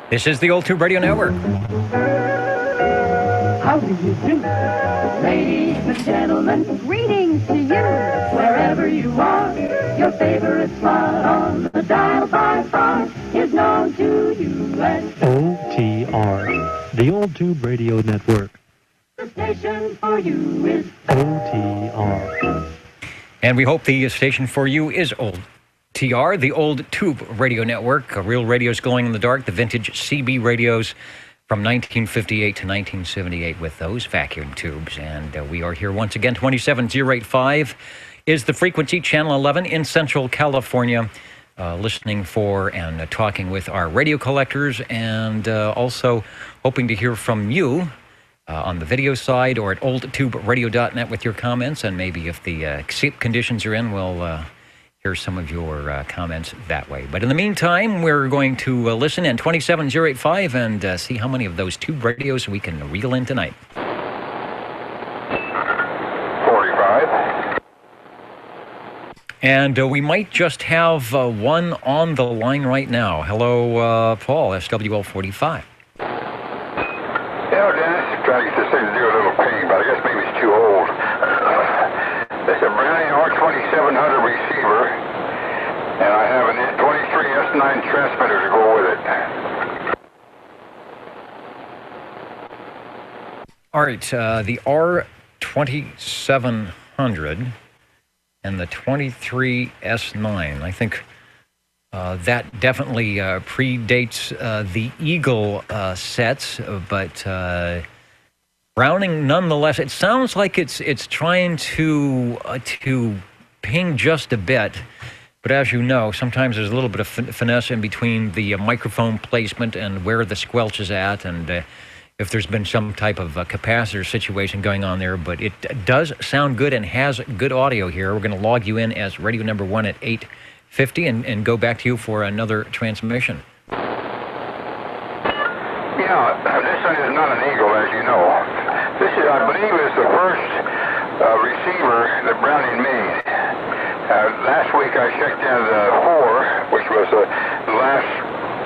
This is the Old Tube Radio Network. How do you do? Ladies and gentlemen, greetings to you. Wherever you are, your favorite slot on the dial by far is known to you as OTR, the Old Tube Radio Network. the station for you is OTR. And we hope the station for you is Old TR, the Old Tube Radio Network. Real radios glowing in the dark, the vintage CB radios from 1958 to 1978 with those vacuum tubes. And we are here once again. 27085 is the frequency, channel 11 in Central California. Listening for and talking with our radio collectors, and also hoping to hear from you on the video side or at oldtuberadio.net with your comments. And maybe if the conditions are in, we'll hear some of your comments that way. But in the meantime, we're going to listen in 27085 and see how many of those tube radios we can reel in tonight. 45. And we might just have one on the line right now. Hello, Paul, SWL 45. Yeah, Dennis, trying to get this thing to do a little ping, but I guess maybe it's too old. It's a Browning R2700 receiver, and I have an 23S9 transmitter to go with it. All right, the R2700 and the 23S9. I think that definitely predates the Eagle sets, but Browning, nonetheless, it sounds like it's trying to ping just a bit. But as you know, sometimes there's a little bit of finesse in between the microphone placement and where the squelch is at, and if there's been some type of capacitor situation going on there. But it does sound good and has good audio here. We're going to log you in as radio number 1 at 850 and go back to you for another transmission. Yeah, this one is not an Eagle, as you know. This is, I believe, is the first receiver that Browning made. Last week I checked in the 4, which was the last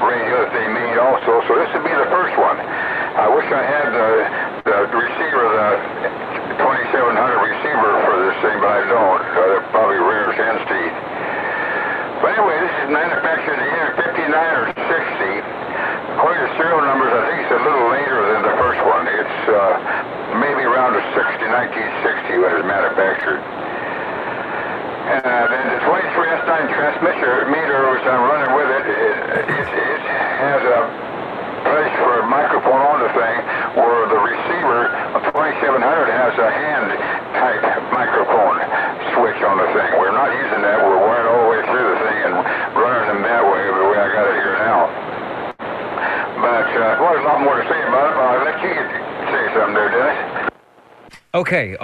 radio that they made also, so this would be the first one. I wish I had the receiver, the 2700 receiver for this thing, but I don't. They're probably rare as hen's teeth. But anyway, this is manufactured either 59 or 60. According to serial numbers, I think it's a little later than the first one. It's maybe around 1960 when it was manufactured. And then the 23S9 transmitter meter, which I'm running with it, it has a place for a microphone on the thing, where the receiver of 2700 has a hand-type microphone switch on the thing. We're not using that. We're wired all the way through the thing and running them that way, the way I got it here now. But, well, there's a lot more to say about it, but I'll let you say something there, Dennis. Okay,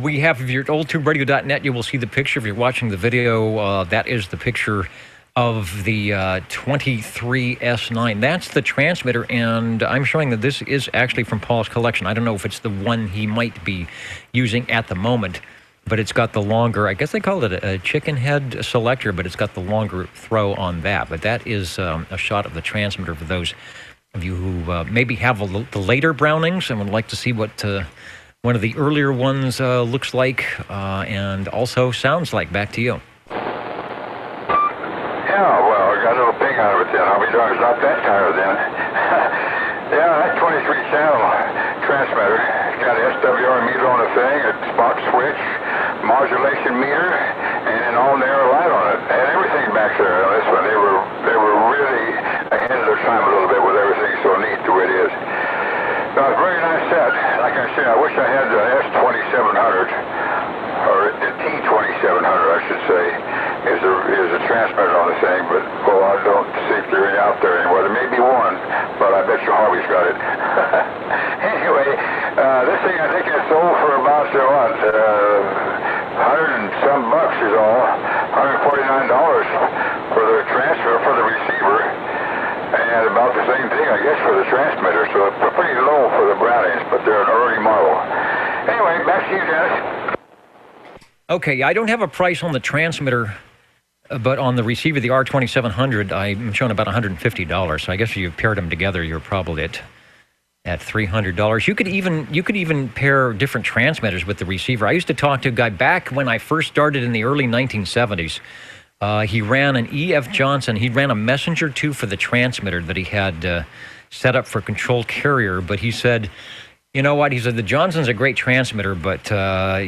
we have, if you're at oldtuberadio.net, you will see the picture. If you're watching the video, that is the picture of the 23S9. That's the transmitter, and I'm showing that this is actually from Paul's collection. I don't know if it's the one he might be using at the moment, but it's got the longer, I guess they call it a chicken head selector, but it's got the longer throw on that. But that is a shot of the transmitter for those of you who maybe have the later Brownings and would like to see what one of the earlier ones looks like and also sounds like. Back to you. Yeah, well, I got a little ping out of it then. I'll be darned, it's not that tired then. Yeah, that 23-channel transmitter. It's got an SWR meter on the thing, a spot switch, modulation meter, and an all-narrow light on it. And everything back there on this one. They were really ahead of their time a little bit with everything so neat the way it is. No, it's a very nice set. Like I said, I wish I had the S2700, or the T2700, I should say, is a transmitter on the thing, but, well, I don't see if there any out there anymore. There may be one, but I bet your Harvey's got it. Anyway, this thing I think I sold for about, what, 100 and some bucks is all, $149 for the transfer, for the receiver, and about the same thing, I guess, for the transmitter, so it's pretty low for the Brownings, but they're an early model. Anyway, back to you, Dennis. Okay, I don't have a price on the transmitter but on the receiver, the R2700, I'm showing about $150. So I guess if you paired them together, you're probably at $300. You could even pair different transmitters with the receiver. I used to talk to a guy back when I first started in the early 1970s. He ran an E.F. Johnson. He ran a Messenger 2 for the transmitter that he had set up for controlled carrier. But he said, you know what? He said, the Johnson's a great transmitter, but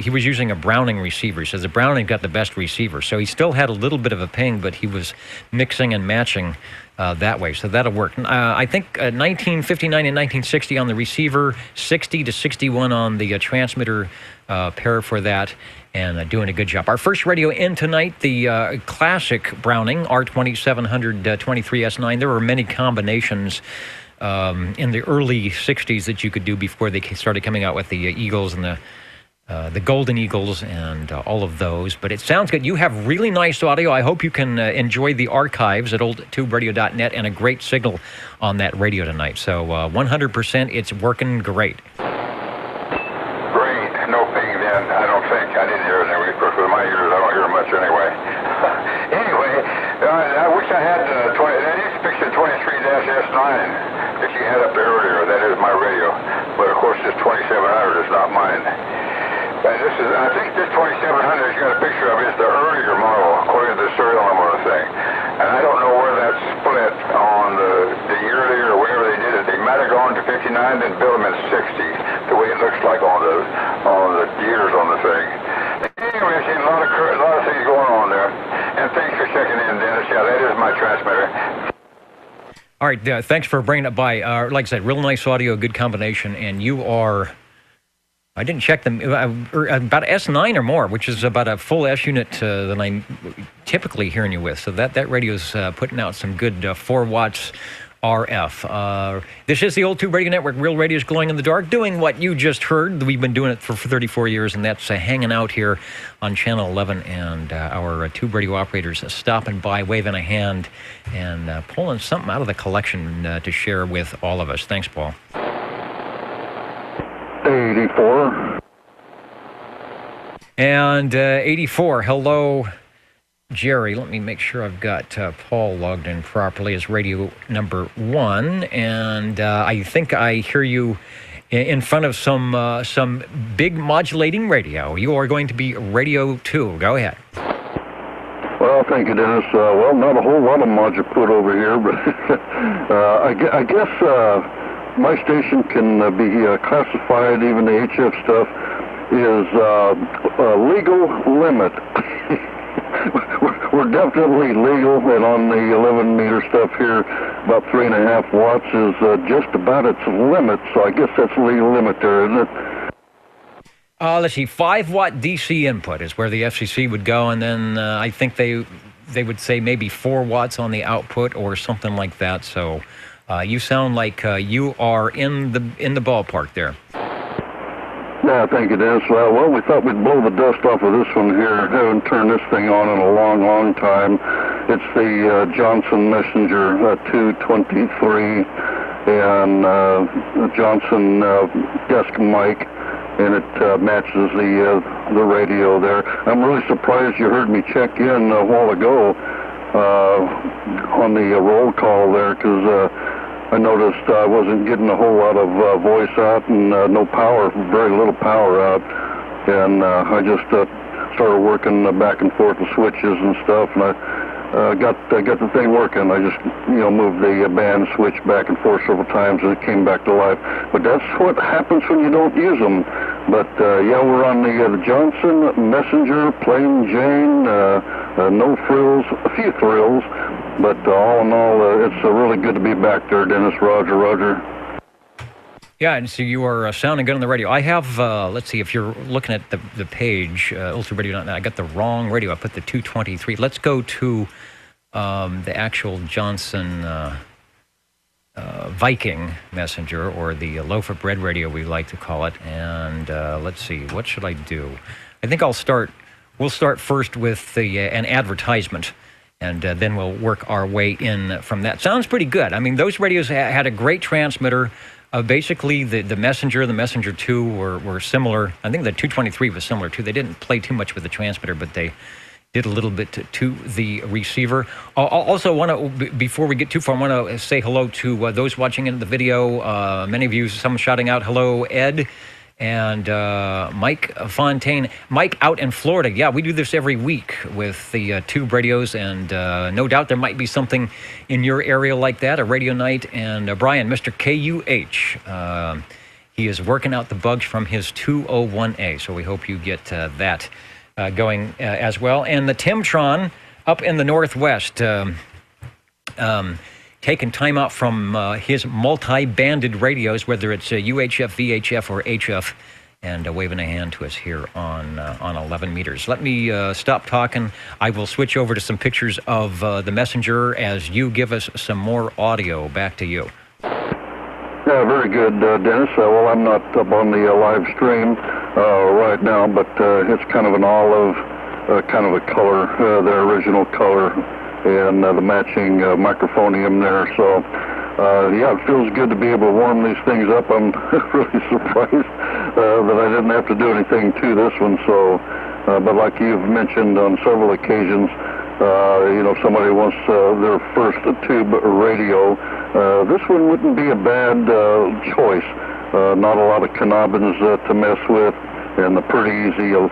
he was using a Browning receiver. He says the Browning got the best receiver. So he still had a little bit of a ping, but he was mixing and matching that way. So that'll work. I think 1959 and 1960 on the receiver, 60 to 61 on the transmitter pair for that, and doing a good job. Our first radio in tonight, the classic Browning R2700 23S9. There were many combinations in the early 60s that you could do before they started coming out with the Eagles and the Golden Eagles and all of those. But it sounds good. You have really nice audio. I hope you can enjoy the archives at oldtuberadio.net and a great signal on that radio tonight. So 100%, it's working great. Great. No ping then, I don't think. I didn't hear it anyway. Of course, with my ears, I don't hear much anyway. Anyway, I wish I had that is picture 23-S9 that you had up there earlier. That is my radio. But of course, this 2700 is not mine. And this is, I think this 2700 you got a picture of is the earlier model, according to the serial number of the thing. And I don't know where that's split on the yearly or wherever they did it. They might have gone to 59 and built them in 60, the way it looks like on the years on the thing. Anyway, I've seen a lot of things going on there. And thanks for checking in, Dennis. Yeah, that is my transmitter. All right, thanks for bringing it by. Like I said, real nice audio, good combination, and you are, I didn't check them, about S9 or more, which is about a full S unit than I'm typically hearing you with. So that radio's putting out some good 4 watts RF. This is the Old Tube Radio Network, Real Radio's Glowing in the Dark, doing what you just heard. We've been doing it for 34 years, and that's hanging out here on Channel 11, and our tube radio operators stopping by, waving a hand, and pulling something out of the collection to share with all of us. Thanks, Paul. 84. And 84, hello, Jerry. Let me make sure I've got Paul logged in properly as radio number 1, and I think I hear you in front of some big modulating radio. You are going to be radio 2. Go ahead. Well, thank you, Dennis. Well, not a whole lot of mods are put over here, but I guess my station can be classified, even the HF stuff, is legal limit. We're definitely legal, and on the 11-meter stuff here, about 3.5 watts is just about its limit, so I guess that's legal limit there, isn't it? Let's see, 5-watt DC input is where the FCC would go, and then I think they would say maybe 4 watts on the output or something like that. So you sound like you are in the ballpark there. Yeah, thank you, Dennis. Well, we thought we'd blow the dust off of this one here. Haven't turned this thing on in a long, long time. It's the Johnson Messenger 223 and Johnson desk mic, and it matches the radio there. I'm really surprised you heard me check in a while ago on the roll call there, because I noticed I wasn't getting a whole lot of voice out, and no power, very little power out, and I just started working back and forth with switches and stuff, and I got the thing working. I just moved the band switch back and forth several times, and it came back to life. But that's what happens when you don't use them. But yeah, we're on the Johnson Messenger, plain Jane, no frills, a few thrills. But all in all, it's really good to be back there, Dennis. Roger. Yeah, and so you are sounding good on the radio. I have, let's see, if you're looking at the page, oldtuberadio.net, I got the wrong radio. I put the 223. Let's go to the actual Johnson Viking Messenger, or the loaf of bread radio, we like to call it. And let's see, what should I do? I think we'll start first with an advertisement, and then we'll work our way in from that. Sounds pretty good. I mean, those radios had a great transmitter. Basically, the Messenger, the Messenger 2 were similar. I think the 223 was similar, too. They didn't play too much with the transmitter, but they did a little bit to the receiver. I also want to, before we get too far, I want to say hello to those watching in the video. Many of you, some shouting out, hello, Ed. And Mike Fontaine. Mike out in Florida. Yeah, we do this every week with the tube radios, and no doubt there might be something in your area like that, a radio night. And Brian, Mr. KUH, he is working out the bugs from his 201A, so we hope you get that going as well. And the Timtron up in the Northwest, taking time out from his multi-banded radios, whether it's UHF, VHF, or HF, and waving a hand to us here on 11 meters. Let me stop talking. I will switch over to some pictures of the messenger as you give us some more audio. Back to you. Yeah, very good, Dennis. Well, I'm not up on the live stream right now, but it's kind of an olive, kind of a color, their original color, and the matching microphonium there. So, yeah, it feels good to be able to warm these things up. I'm really surprised that I didn't have to do anything to this one. So, but like you've mentioned on several occasions, you know, if somebody wants their first tube radio, this one wouldn't be a bad choice. Not a lot of knobbins to mess with, and they're pretty easy. You'll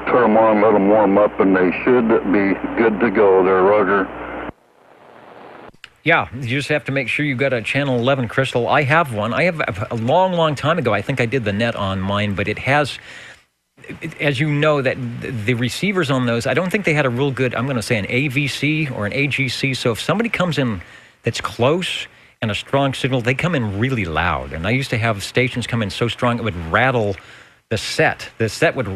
turn them on, let them warm up, and they should be good to go there, Roger. Yeah, you just have to make sure you got a Channel 11 crystal. I have one. I have a long, long time ago. I think I did the net on mine, but it has, as you know, that the receivers on those, I don't think they had a real good, I'm going to say an AVC or an AGC. So if somebody comes in that's close and a strong signal, they come in really loud. And I used to have stations come in so strong it would rattle the set. The set would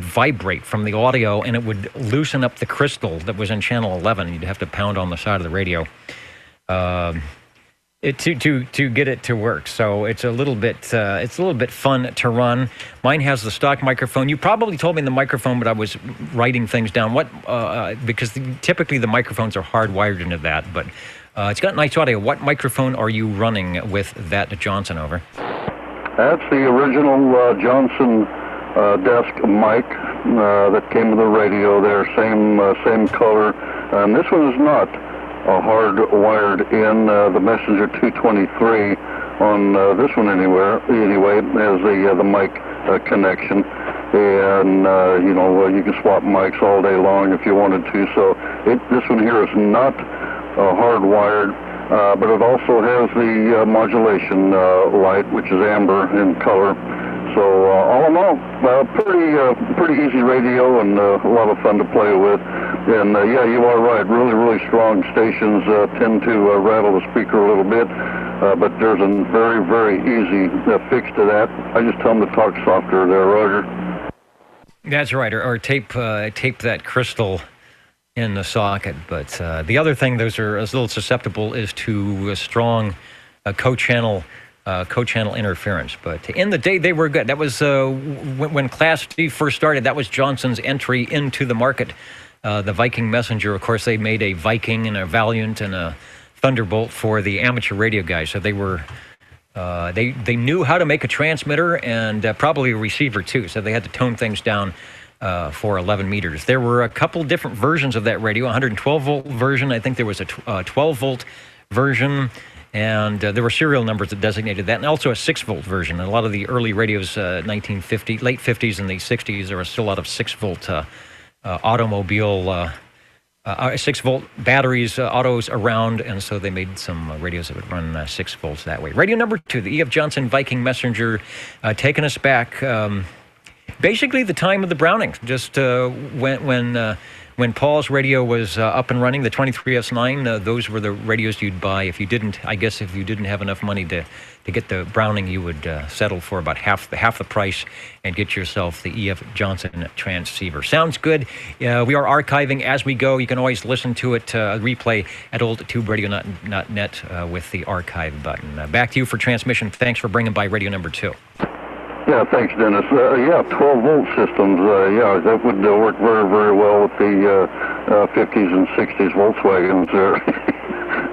vibrate from the audio, and it would loosen up the crystal that was in Channel 11. You'd have to pound on the side of the radio to get it to work. So it's a little bit fun to run. Mine has the stock microphone. You probably told me the microphone, but I was writing things down. Because typically the microphones are hardwired into that, but it's got nice audio. What microphone are you running with that Johnson over? That's the original Johnson desk mic that came with the radio there, same color. And this one is not hard-wired in. The Messenger 223 on this one anyway has the mic connection. And, you know, you can swap mics all day long if you wanted to. So this one here is not hardwired. But it also has the modulation light, which is amber in color. So all in all, pretty easy radio and a lot of fun to play with. And yeah, you are right. Really, really strong stations tend to rattle the speaker a little bit. But there's a very, very easy fix to that. I just tell them to talk softer there, Roger. That's right, or tape that crystal in the socket. But the other thing those are a little susceptible is to a strong co-channel interference. But in the day, they were good. That was when Class D first started. That was Johnson's entry into the market. The Viking Messenger, of course, they made a Viking and a Valiant and a Thunderbolt for the amateur radio guys. So they were they knew how to make a transmitter and probably a receiver too. So they had to tone things down for 11 meters. There were a couple different versions of that radio, 112-volt version. I think there was a 12-volt version, and there were serial numbers that designated that, and also a 6-volt version. And a lot of the early radios, 1950, late 50s and the 60s, there was still a lot of 6-volt automobile, 6-volt batteries, autos around, and so they made some radios that would run 6 volts that way. Radio number 2, the E.F. Johnson Viking Messenger, taking us back basically the time of the Browning, just when Paul's radio was up and running, the 23S9, those were the radios you'd buy if you didn't have enough money to get the Browning. You would settle for about half the price and get yourself the E.F. Johnson transceiver. Sounds good. We are archiving as we go. You can always listen to it, replay at oldtuberadio.net with the archive button. Back to you for transmission. Thanks for bringing by radio number 2. Yeah, thanks, Dennis. Yeah, 12-volt systems, yeah, that would work very, very well with the 50s and 60s Volkswagens there.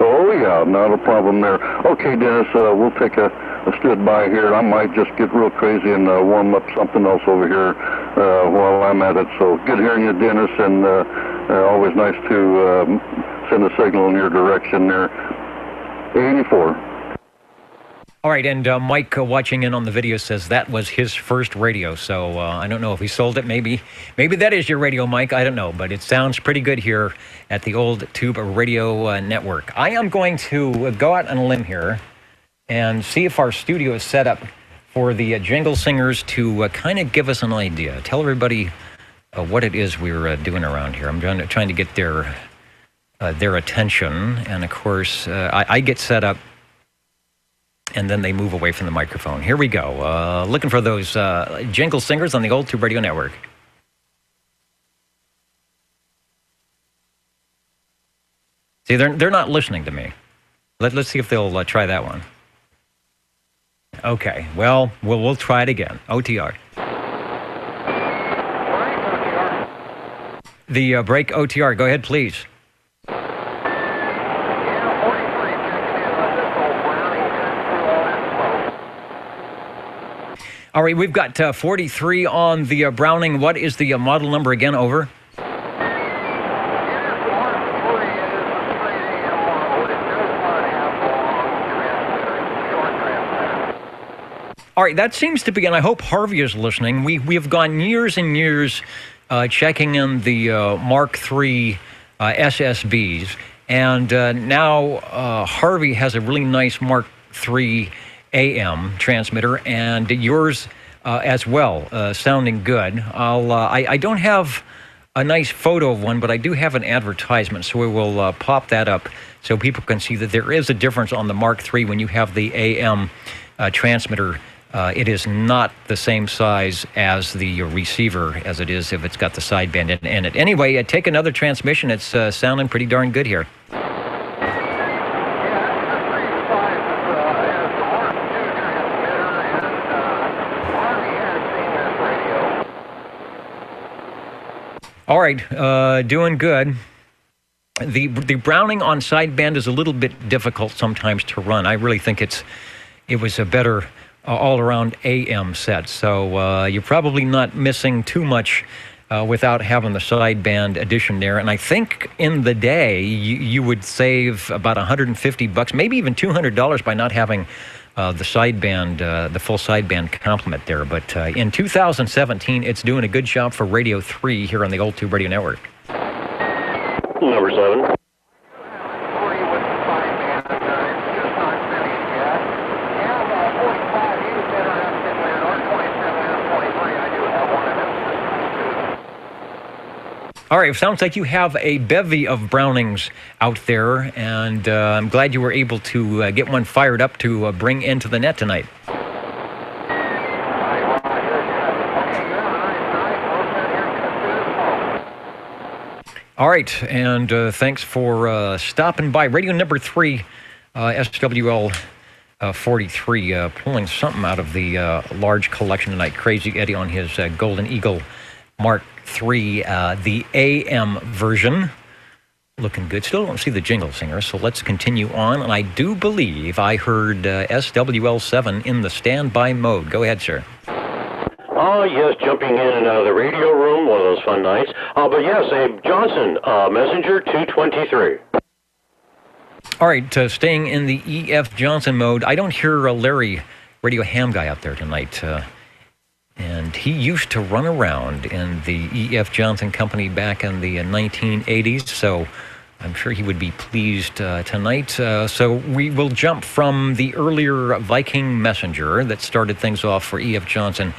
Oh, yeah, not a problem there. Okay, Dennis, we'll take a stood by here. I might just get real crazy and warm up something else over here while I'm at it. So good hearing you, Dennis, and Always nice to send a signal in your direction there. 84. All right, and Mike watching in on the video says that was his first radio, so I don't know if he sold it. Maybe that is your radio, Mike. I don't know, but it sounds pretty good here at the Old Tube Radio Network. I am going to go out on a limb here and see if our studio is set up for the Jingle Singers to kind of give us an idea. Tell everybody what it is we're doing around here. I'm trying to get their attention, and of course, I get set up, and then they move away from the microphone. Here we go. Looking for those Jingle Singers on the Old Tube Radio Network. See, they're not listening to me. Let's see if they'll try that one. Okay, well, we'll try it again. OTR. The break OTR. Go ahead, please. All right, we've got 43 on the Browning. What is the model number again? Over. All right, that seems to be, and I hope Harvey is listening. We have gone years and years checking in the Mark III SSBs, and now Harvey has a really nice Mark III AM transmitter, and yours as well, sounding good. I don't have a nice photo of one, but I do have an advertisement, so we will pop that up so people can see that there is a difference on the Mark III when you have the AM transmitter. It is not the same size as the receiver as it is if it's got the sideband in it. Anyway, take another transmission. It's sounding pretty darn good here. All right, doing good. The Browning on sideband is a little bit difficult sometimes to run. I really think it was a better all-around AM set, so you're probably not missing too much without having the sideband addition there. And I think in the day you would save about $150, maybe even $200 by not having the sideband, the full sideband complement there. But in 2017, it's doing a good job for Radio 3 here on the Old Tube Radio Network. Number 7. All right, it sounds like you have a bevy of Brownings out there, and I'm glad you were able to get one fired up to bring into the net tonight. All right, and thanks for stopping by. Radio number 3, SWL 43, pulling something out of the large collection tonight. Crazy Eddie on his Golden Eagle Mark III, the AM version. Looking good. Still don't see the Jingle Singer, so let's continue on. And I do believe I heard SWL7 in the standby mode. Go ahead, sir. Oh, yes, jumping in and out of the radio room, one of those fun nights. But yes, Abe Johnson, Messenger 223. All right, staying in the E.F. Johnson mode. I don't hear Larry, Radio Ham Guy, out there tonight. And he used to run around in the E.F. Johnson Company back in the 1980s, so I'm sure he would be pleased tonight. So we will jump from the earlier Viking Messenger that started things off for E.F. Johnson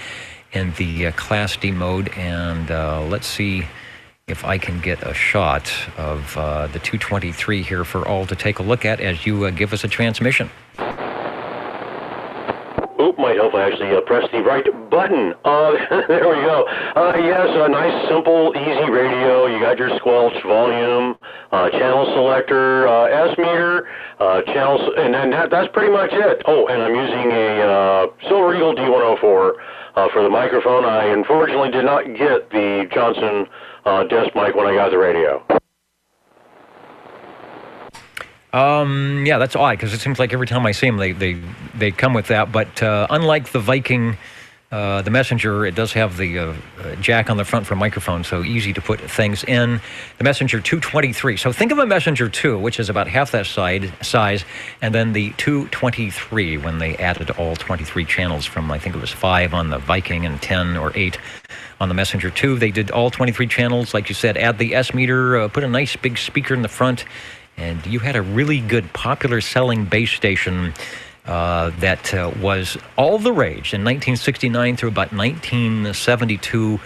in the Class D mode, and let's see if I can get a shot of the 223 here for all to take a look at as you give us a transmission. Might help I actually press the right button. There we go. Yes, a nice, simple, easy radio. You got your squelch, volume, channel selector, S-meter, channels, and then that's pretty much it. Oh, and I'm using a Silver Eagle D104 for the microphone. I unfortunately did not get the Johnson desk mic when I got the radio. Yeah, that's odd because it seems like every time I see them, they come with that. But unlike the Viking The Messenger, it does have the jack on the front for microphone, so easy to put things in. The Messenger 223. So think of a Messenger 2, which is about half that size, and then the 223 when they added all 23 channels from, I think it was 5 on the Viking and 10 or 8 on the Messenger 2. They did all 23 channels, like you said, add the S meter, put a nice big speaker in the front, and you had a really good, popular selling base station that was all the rage in 1969 through about 1972,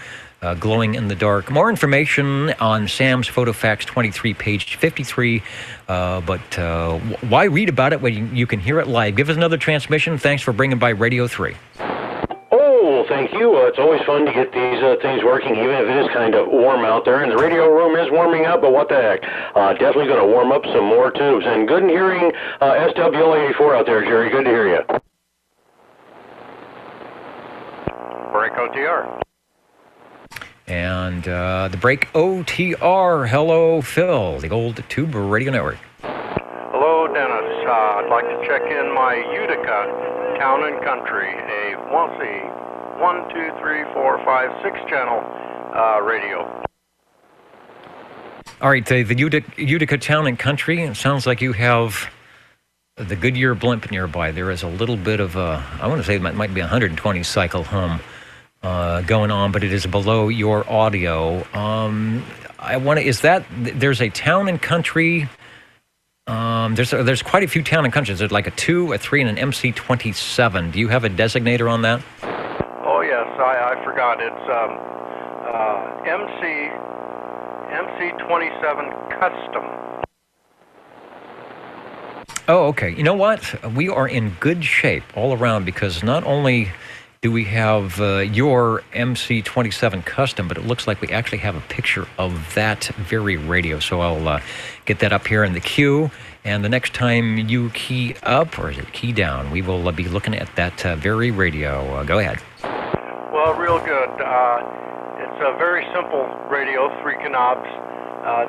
glowing in the dark. More information on Sam's PhotoFax 23, page 53. But why read about it when you can hear it live? Give us another transmission. Thanks for bringing by Radio 3. Oh, thank you. It's always fun to get these things working, even if it is kind of warm out there. And the radio room is warming up, but what the heck? Definitely going to warm up some more tubes. And good in hearing SWL84 out there, Jerry. Good to hear you. Break OTR. And the Break OTR. Hello, Phil, the old Tube Radio Network. Hello, Dennis. I'd like to check in my Utica Town and Country, a 1, 2, 3, 4, 5, 6 channel radio. All right, the Utica Town and Country. It sounds like you have the Goodyear blimp nearby. There is a little bit of a, I want to say it might be 120 cycle hum going on, but it is below your audio. There's a Town and Country. There's quite a few Town and Countries. There's like a 2, a 3, and an MC27. Do you have a designator on that? Oh yes, I forgot. It's MC27 Custom. Oh, okay. You know what? We are in good shape all around because not only do we have your MC27 Custom, but it looks like we actually have a picture of that very radio. So I'll get that up here in the queue. And the next time you key up, or is it key down, we will be looking at that very radio. Go ahead. Well, real good. It's a very simple radio, 3 knobs.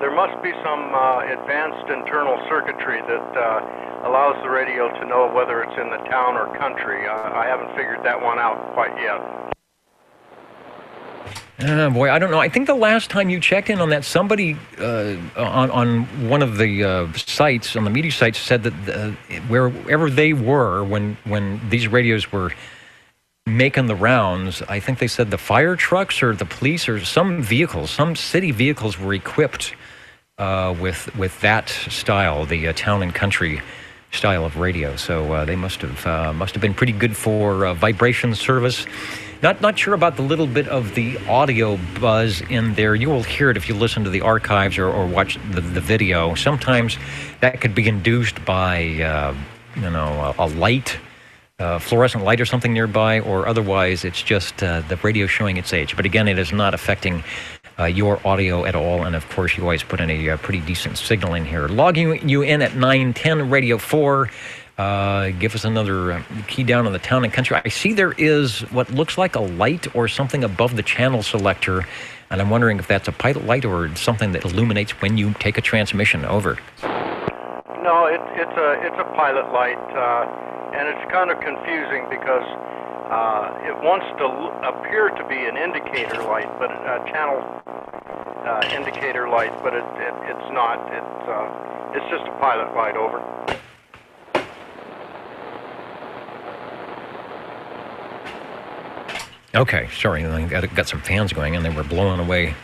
There must be some advanced internal circuitry that allows the radio to know whether it's in the town or country. I haven't figured that one out quite yet. Boy, I don't know. I think the last time you checked in on that, somebody on one of the sites, on the media sites, said that wherever they were when these radios were making the rounds, I think they said the fire trucks or the police or some vehicles, some city vehicles were equipped with that style, the Town and Country style of radio. So they must have been pretty good for vibration service. Not sure about the little bit of the audio buzz in there. You will hear it if you listen to the archives or watch the video. Sometimes that could be induced by a light, fluorescent light or something nearby, or otherwise it's just the radio showing its age. But again, it is not affecting your audio at all. And of course, you always put in a pretty decent signal in here. Logging you in at 910 Radio 4. Give us another key down on the Town and Country. I see there is what looks like a light or something above the channel selector, and I'm wondering if that's a pilot light or something that illuminates when you take a transmission. Over. No, it's a pilot light, and it's kind of confusing because it wants to appear to be an indicator light, but a channel indicator light, but it's not. It's just a pilot light. Over. Okay, sorry, I got some fans going and they were blowing away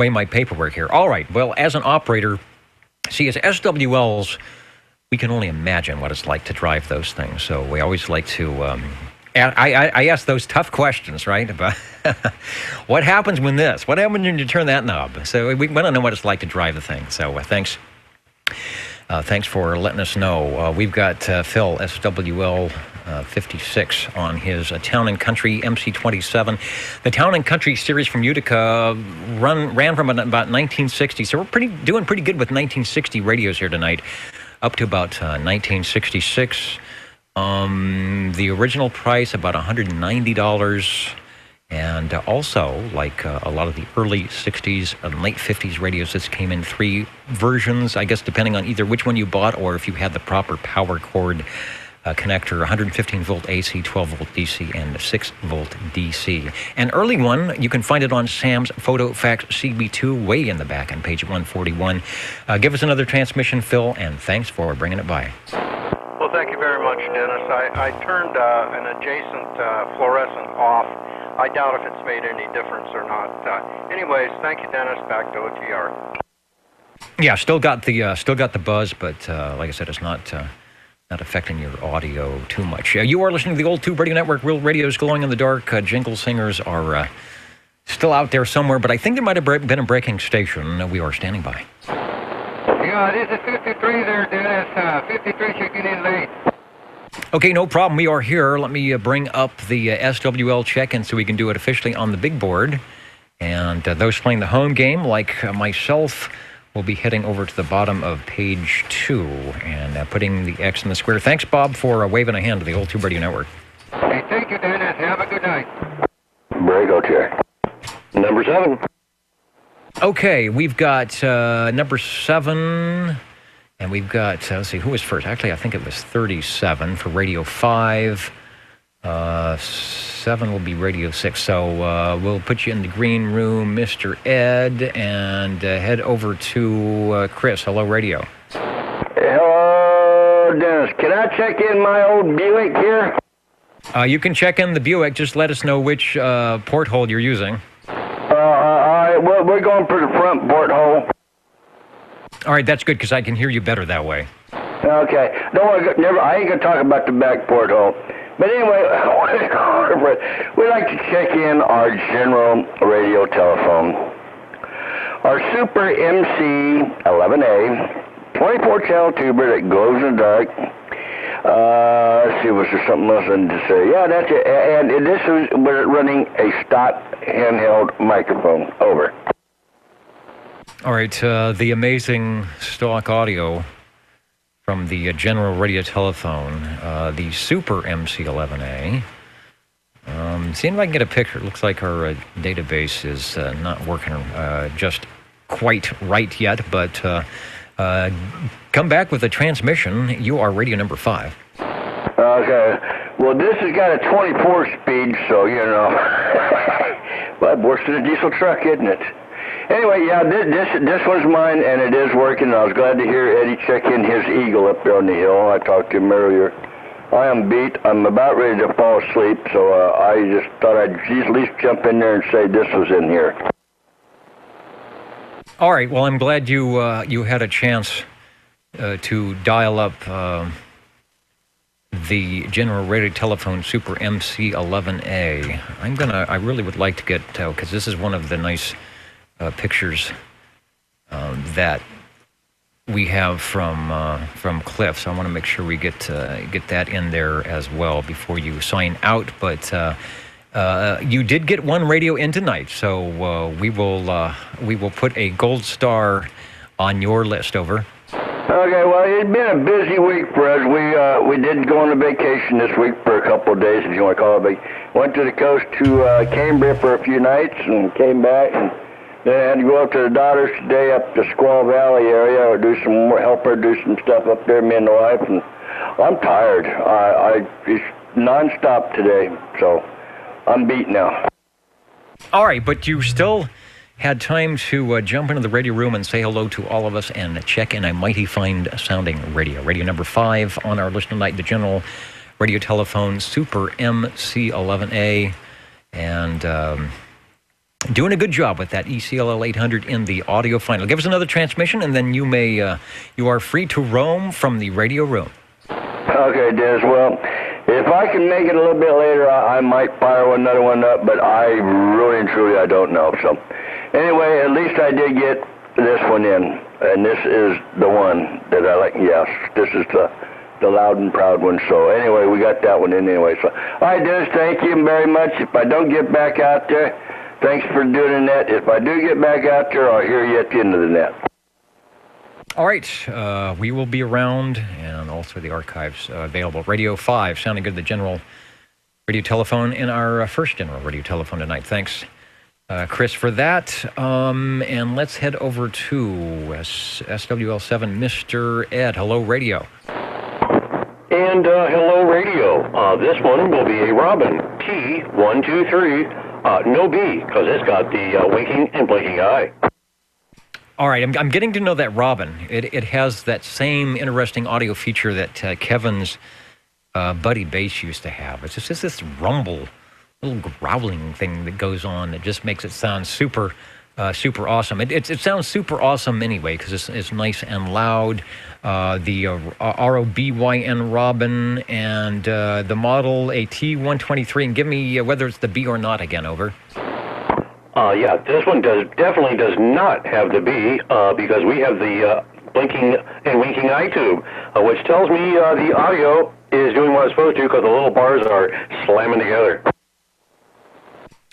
my paperwork here. All right, well, as an operator, see, as SWLs, we can only imagine what it's like to drive those things. So we always like to, I ask those tough questions, right? About what happens when this? What happens when you turn that knob? So we want to know what it's like to drive the thing. So thanks. Thanks for letting us know. We've got Phil, SWL 56, on his Town and Country MC27. The Town and Country series from Utica ran from about 1960. So we're doing pretty good with 1960 radios here tonight, up to about 1966. The original price, about $190. And also, like a lot of the early 60s and late 50s radios, this came in 3 versions, I guess, depending on either which one you bought or if you had the proper power cord connector, 115 volt AC, 12 volt DC, and 6 volt DC. An early one, you can find it on Sam's PhotoFax CB2 way in the back on page 141. Give us another transmission, Phil, and thanks for bringing it by. Well, thank you very much, Dennis. I turned an adjacent fluorescent off. I doubt if it's made any difference or not. Anyways, thank you, Dennis. Back to OTR. Yeah, still got the buzz, but like I said, it's not affecting your audio too much. You are listening to the Old Tube Radio Network. Real Radio's glowing in the dark. Jingle singers are still out there somewhere, but I think there might have been a breaking station. We are standing by. Yeah, this is 53 there, Dennis. 53 should get in late. Okay, no problem. We are here. Let me bring up the SWL check-in so we can do it officially on the big board. And those playing the home game, like myself, will be heading over to the bottom of page 2 and putting the X in the square. Thanks, Bob, for waving a hand to the Old Tube Radio Network. Hey, thank you, Dennis. Have a good night. Brago check. Number 7. Okay, we've got number 7, and we've got, let's see, who was first? Actually, I think it was 37 for Radio 5. 7 will be Radio 6. So we'll put you in the green room, Mr. Ed, and head over to Chris. Hello, Radio. Hello, Dennis. Can I check in my old Buick here? You can check in the Buick. Just let us know which porthole you're using. All right, well, we're going for the front porthole. All right, that's good because I can hear you better that way. Okay. Don't worry, I ain't going to talk about the back porthole. But anyway, we'd like to check in our general radio telephone. Our Super MC11A, 24-channel tuber that glows in the dark. Let's see, was there something else I need to say? Yeah, that's it. And this is, we're running a stock handheld microphone. Over. All right, the amazing stock audio from the general radio telephone, the Super MC11A. See if I can get a picture. It looks like our database is not working just quite right yet, but come back with a transmission. You are radio number 5. Okay. Well, this has got a 24 speed, so, you know. Well, worse than a diesel truck, isn't it? Anyway, yeah, this one's mine, and it is working. I was glad to hear Eddie check in his Eagle up there on the hill. I talked to him earlier. I am beat. I'm about ready to fall asleep, so I just thought I'd at least jump in there and say this was in here. All right. Well, I'm glad you had a chance to dial up the general radio telephone Super MC11A. I really would like to get, because this is one of the nice pictures that we have from Cliff, so I want to make sure we get that in there as well before you sign out. But you did get one radio in tonight, so we will put a gold star on your list. Over. Okay, well, it's been a busy week for us. We did go on a vacation this week for a couple of days, if you want to call it. Went to the coast to Cambria for a few nights and came back, and then I had to go up to the daughters today up to Squaw Valley area, or help her do some stuff up there, me and the wife, and I'm tired. It's nonstop today, so I'm beat now. All right, but you still had time to jump into the radio room and say hello to all of us and check in a mighty fine sounding radio. Radio number 5 on our listener night, the general radio telephone Super MC11A, and doing a good job with that ECLL 800 in the audio final. Give us another transmission, and then you are free to roam from the radio room. Okay, Des. Well, if I can make it a little bit later, I might fire another one up, but I really and truly, I don't know. So anyway, at least I did get this one in, and this is the one that I like. Yes, this is the loud and proud one. So anyway, we got that one in anyway. So, all right, Des, thank you very much. If I don't get back out there, thanks for doing the net. If I do get back out there, I'll hear you at the end of the net. All right, we will be around, and also the archives available. Radio 5, sounding good, the general radio telephone in our first general radio telephone tonight. Thanks, Chris, for that. And let's head over to SWL7, Mr. Ed. Hello, Radio. And hello, radio. This one will be a Robin T123. No B, because it's got the winking and blinking eye. All right, I'm getting to know that Robin. It has that same interesting audio feature that Kevin's Buddy Bass used to have. It's just this rumble, little growling thing that goes on that just makes it sound super awesome. It sounds super awesome anyway because it's nice and loud. The ROBYN Robin and the model a T123. And give me whether it's the B or not again, over. Yeah, this one definitely does not have the B because we have the blinking and winking eye tube, which tells me the audio is doing what it's supposed to because the little bars are slamming together.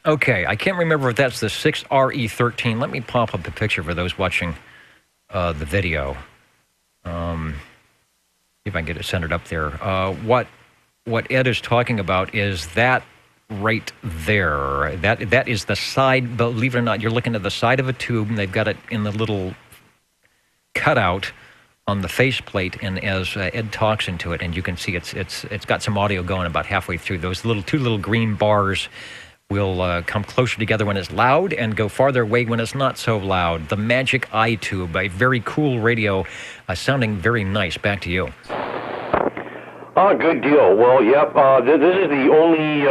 Okay, I can't remember if that's the 6RE13. Let me pop up the picture for those watching the video. See if I can get it centered up there. What Ed is talking about is that right there. That is the side, believe it or not, you're looking at the side of a tube, and they've got it in the little cutout on the faceplate, and as Ed talks into it, and you can see it's got some audio going about halfway through. Those two little green bars will come closer together when it's loud and go farther away when it's not so loud. The Magic Eye Tube, a very cool radio, sounding very nice. Back to you. Oh, good deal. Well, yep, this is the only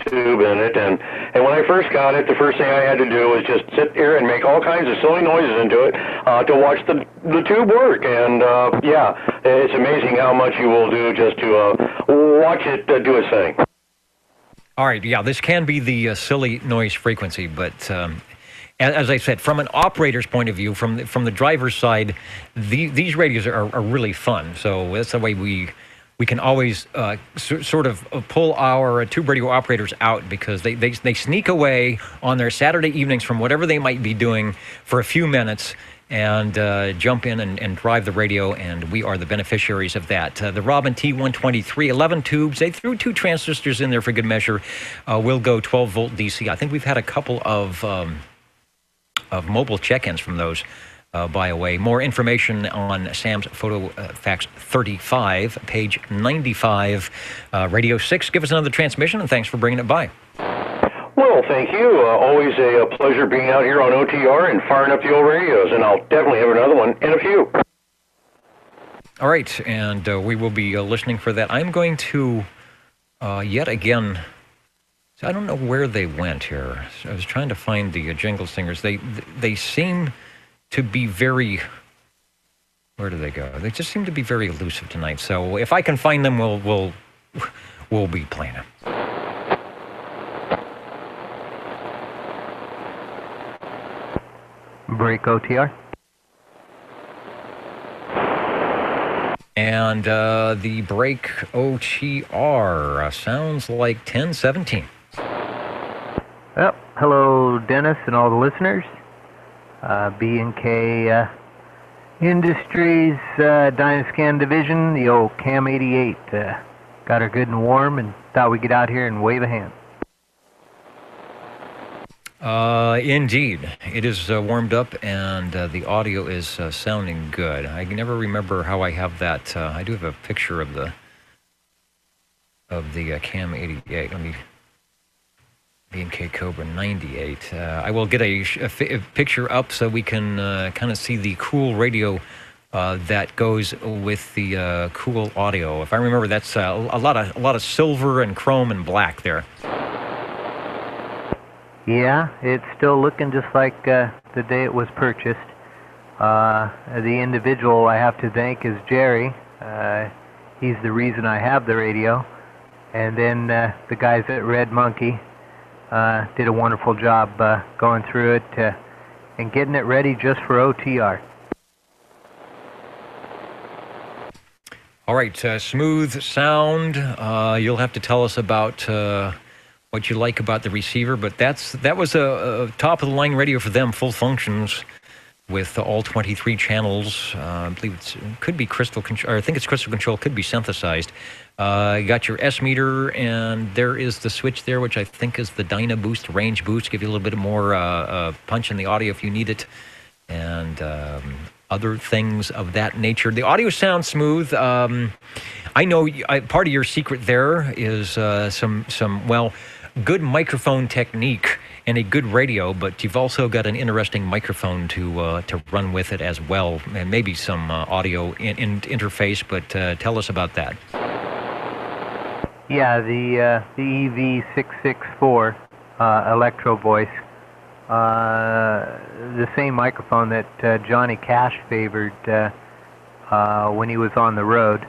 tube in it, and when I first got it, the first thing I had to do was just sit here and make all kinds of silly noises into it to watch the tube work. And yeah, it's amazing how much you will do just to watch it do its thing. All right, yeah, this can be the silly noise frequency, but as I said, from an operator's point of view, from the driver's side, these radios are really fun. So that's the way we can always sort of pull our tube radio operators out, because they sneak away on their Saturday evenings from whatever they might be doing for a few minutes and jump in and drive the radio, and we are the beneficiaries of that. The Robin T123, 11 tubes. They threw 2 transistors in there for good measure. Will go 12-volt DC. I think we've had a couple of mobile check-ins from those, by the way. More information on Sam's Photo Fax 35, page 95, Radio 6. Give us another transmission, and thanks for bringing it by. Well, thank you. Always a pleasure being out here on OTR and firing up the old radios, and I'll definitely have another one in a few. All right, and we will be listening for that. I'm going to, yet again, I don't know where they went here. I was trying to find the Jingle Singers. They seem to be very, where do they go? They just seem to be very elusive tonight. So if I can find them, we'll be playing them. Break OTR. And the break OTR sounds like 1017. Well, hello, Dennis and all the listeners. B&K Industries Dynascan Division, the old Cam 88. Got her good and warm and thought we'd get out here and wave a hand. Indeed. It is warmed up, and the audio is sounding good. I can never remember how I have that. I do have a picture of the Cam 88. Let me... B&K Cobra 98. I will get a picture up so we can kind of see the cool radio that goes with the cool audio. If I remember, that's a lot of silver and chrome and black there. Yeah, it's still looking just like the day it was purchased. The individual I have to thank is Jerry. He's the reason I have the radio. And then the guys at Red Monkey did a wonderful job going through it and getting it ready just for OTR. All right, smooth sound. You'll have to tell us about what you like about the receiver, but that was a top-of-the-line radio for them, full functions with all 23 channels. I believe it could be crystal control, or I think it's crystal control, could be synthesized. You got your S meter, and there is the switch there, which I think is the Dyna Boost range boost, give you a little bit more punch in the audio if you need it. And other things of that nature. The audio sounds smooth. I know part of your secret there is some good microphone technique and a good radio, but you've also got an interesting microphone to run with it as well, and maybe some audio interface. But tell us about that. Yeah, the EV664 Electro Voice, the same microphone that Johnny Cash favored when he was on the road.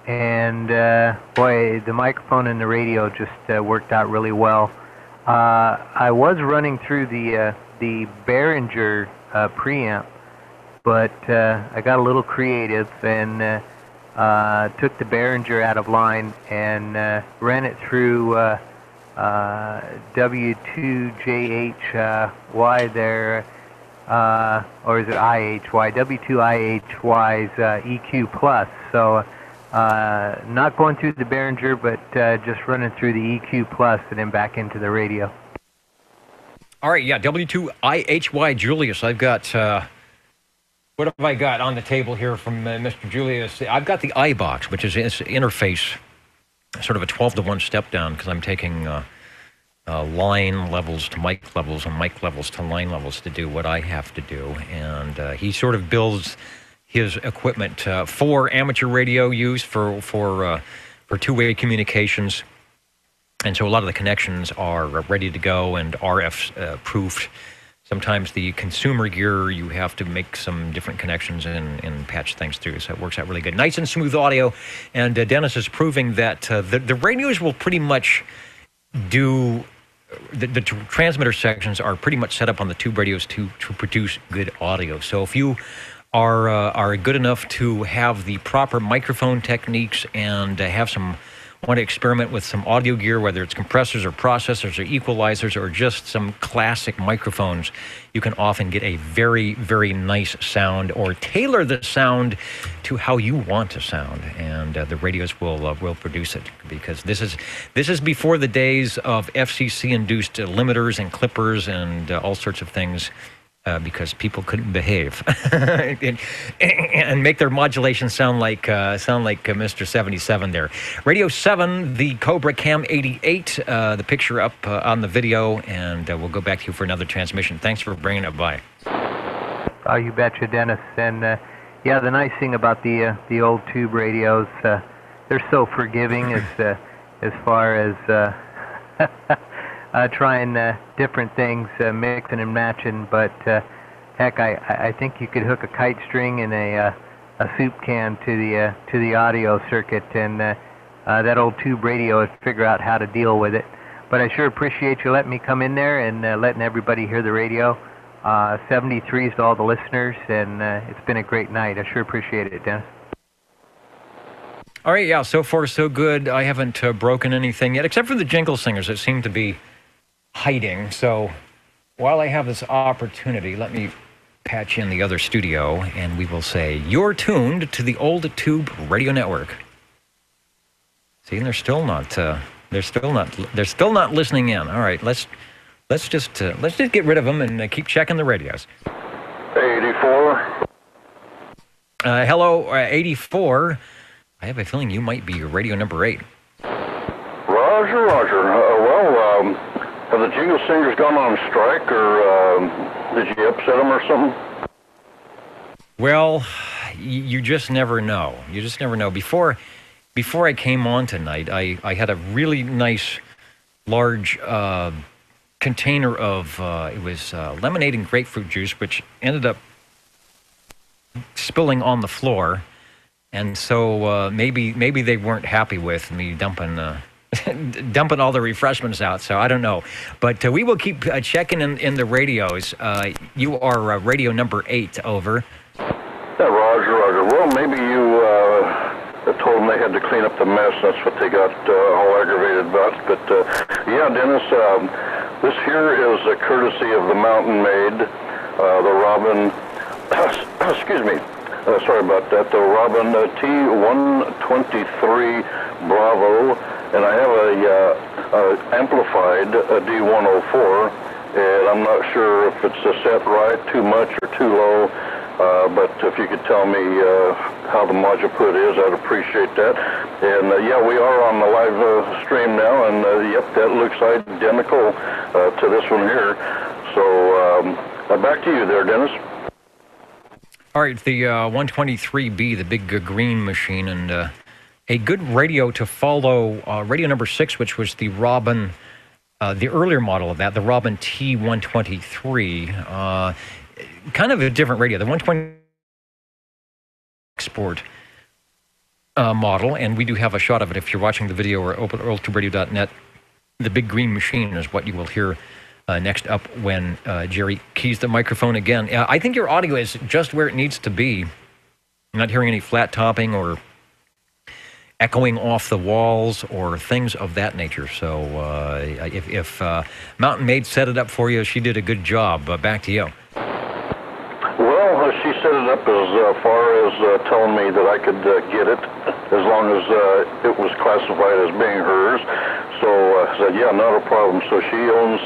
And boy, the microphone and the radio just worked out really well. I was running through the Behringer preamp, but I got a little creative and took the Behringer out of line and ran it through W2JHY there, or is it IHY? W2IHY's EQ Plus. So not going through the Behringer, but just running through the EQ Plus and then back into the radio. All right, yeah, W2IHY Julius. I've got, what have I got on the table here from Mr. Julius? I've got the iBox, which is interface, sort of a 12-to-1 step down, because I'm taking line levels to mic levels and mic levels to line levels to do what I have to do. And he sort of builds his equipment for amateur radio use, for two-way communications. And so a lot of the connections are ready to go and RF proofed. Sometimes the consumer gear, you have to make some different connections and patch things through. So it works out really good. Nice and smooth audio. And Dennis is proving that the radios will pretty much do... The transmitter sections are pretty much set up on the tube radios to produce good audio. So if you are good enough to have the proper microphone techniques and want to experiment with some audio gear, whether it's compressors or processors or equalizers or just some classic microphones, you can often get a very, very nice sound or tailor the sound to how you want to sound. And the radios will produce it, because this is before the days of FCC-induced limiters and clippers and all sorts of things. Because people couldn't behave and make their modulation sound like Mr. 77 there. Radio 7, the Cobra Cam 88, the picture up on the video, and we'll go back to you for another transmission. Thanks for bringing it by. Oh, you betcha, Dennis. And yeah, the nice thing about the old tube radios, they're so forgiving as far as trying different things, mixing and matching, but heck, I think you could hook a kite string and a soup can to the audio circuit, and that old tube radio would figure out how to deal with it. But I sure appreciate you letting me come in there and letting everybody hear the radio. 73s to all the listeners, and it's been a great night. I sure appreciate it, Dennis. All right, yeah, so far so good. I haven't broken anything yet, except for the jingle singers that seem to be hiding. So while I have this opportunity, let me patch in the other studio, and we will say, you're tuned to the Old Tube Radio Network. See, and they're still not listening in. All right, let's just get rid of them and keep checking the radios. 84. Hello, 84. I have a feeling you might be radio number 8. Roger. Have the jingle singers gone on strike, or did you upset them or something? Well, you just never know. You just never know. Before I came on tonight, I had a really nice, large container of, it was lemonade and grapefruit juice, which ended up spilling on the floor. And so maybe they weren't happy with me dumping all the refreshments out. So I don't know. But we will keep checking in the radios. You are radio number 8, over. Yeah, Roger. Well, maybe you told them they had to clean up the mess. That's what they got all aggravated about. But yeah, Dennis, this here is a courtesy of the Mountain Maid, the Robin. Excuse me. Sorry about that. The Robin T123 Bravo, and I have a amplified D104, and I'm not sure if it's set right, too much or too low. But if you could tell me how the module put is, I'd appreciate that. And yeah, we are on the live stream now, and yep, that looks identical to this one here. So back to you there, Dennis. All right, the 123B, the big green machine, and a good radio to follow, radio number 6, which was the Robin, the earlier model of that, the Robin T123. Kind of a different radio. The 120 export model, and we do have a shot of it if you're watching the video or oldtuberadio.net. The big green machine is what you will hear next up when Jerry keys the microphone again. I think your audio is just where it needs to be. I'm not hearing any flat topping or echoing off the walls or things of that nature. So if Mountain Maid set it up for you, she did a good job. Back to you. Well, she set it up as far as telling me that I could get it as long as it was classified as being hers. So I said, yeah, not a problem. So she owns,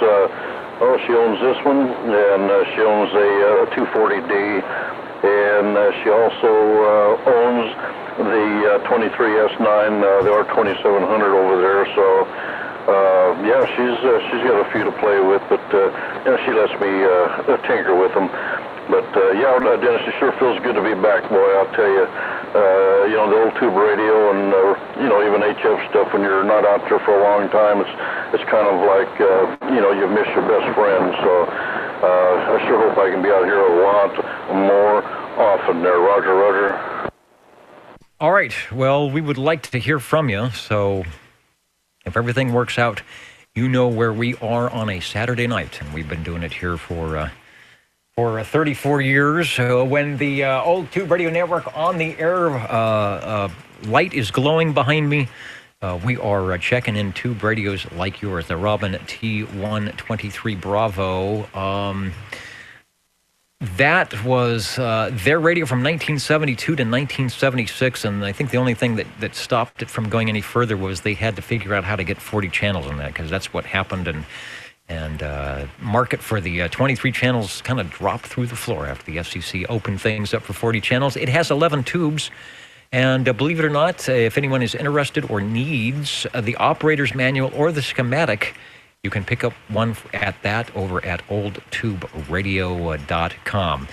she owns this one, and she owns a 240D, and she also owns the 23S9, the R2700 over there. So yeah, she's got a few to play with, but you know, she lets me tinker with them. But yeah, Dennis, it sure feels good to be back, boy. I'll tell you, you know, the old tube radio and you know, even HF stuff. When you're not out there for a long time, it's kind of like you know, you miss your best friend. So I sure hope I can be out here a lot more often. There, Roger, Roger. All right. Well, we would like to hear from you. So if everything works out, you know where we are on a Saturday night, and we've been doing it here for 34 years. When the old Tube Radio Network on the air light is glowing behind me, we are checking in tube radios like yours, the Robin T123 Bravo. That was their radio from 1972 to 1976, and I think the only thing that stopped it from going any further was they had to figure out how to get 40 channels on that, because that's what happened, and market for the 23 channels kind of dropped through the floor after the FCC opened things up for 40 channels. It has 11 tubes, and believe it or not, if anyone is interested or needs the operator's manual or the schematic, you can pick up one at that over at oldtuberadio.com.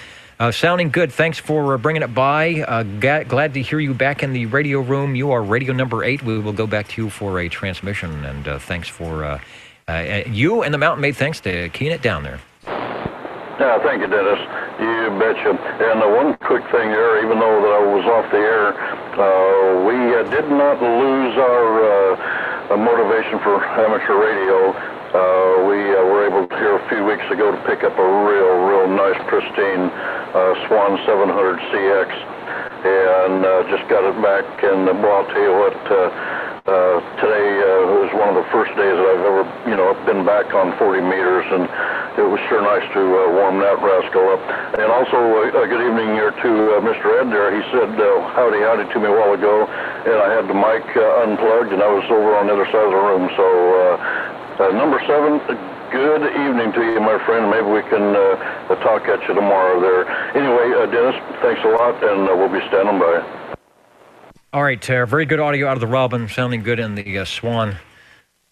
Sounding good. Thanks for bringing it by. Glad to hear you back in the radio room. You are radio number 8. We will go back to you for a transmission, and thanks for... you and the Mountain Maid, thanks to keying it down there. Yeah, thank you, Dennis. You betcha. And one quick thing there, even though that I was off the air, we did not lose our motivation for amateur radio. We were able to here a few weeks ago to pick up a real nice, pristine Swan 700CX, and just got it back. And well, I'll tell you what, today was one of the first days that I've ever, you know, been back on 40 meters, and it was sure nice to warm that rascal up. And also, a good evening here to Mr. Ed there. He said howdy to me a while ago, and I had the mic unplugged, and I was over on the other side of the room. So, number 7, good evening to you, my friend. Maybe we can talk at you tomorrow there. Anyway, Dennis, thanks a lot, and we'll be standing by. All right, very good audio out of the Robin, sounding good in the Swan.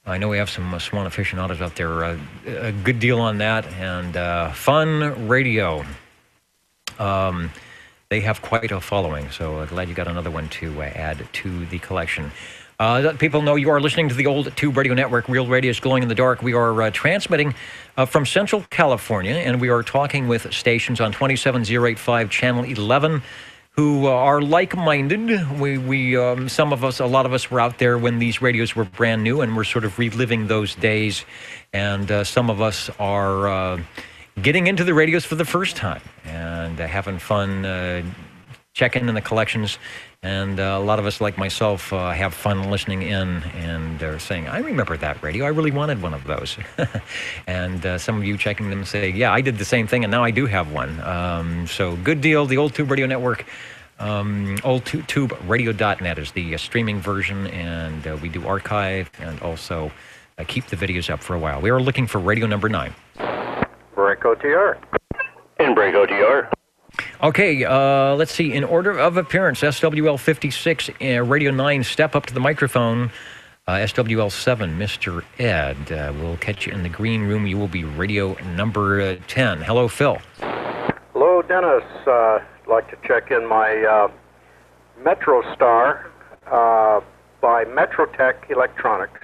I know we have some Swan aficionados out there. A good deal on that, and fun radio. They have quite a following, so glad you got another one to add to the collection. Let people know you are listening to the Old Tube Radio Network. Real Radio is glowing in the dark. We are transmitting from Central California, and we are talking with stations on 27085 Channel 11 who are like-minded. We some of us, a lot of us were out there when these radios were brand new, and we're sort of reliving those days. And some of us are getting into the radios for the first time and having fun checking in the collections. And a lot of us, like myself, have fun listening in and saying, I remember that radio. I really wanted one of those. And some of you checking them say, yeah, I did the same thing, and now I do have one. So good deal. The Old Tube Radio Network, oldtuberadio.net is the streaming version, and we do archive and also keep the videos up for a while. We are looking for radio number 9. Break OTR. And Break OTR. Okay, let's see. In order of appearance, SWL 56, Radio 9, step up to the microphone. SWL 7, Mr. Ed. We'll catch you in the green room. You will be radio number 10. Hello, Phil. Hello, Dennis. I'd like to check in my MetroStar by Metrotech Electronics.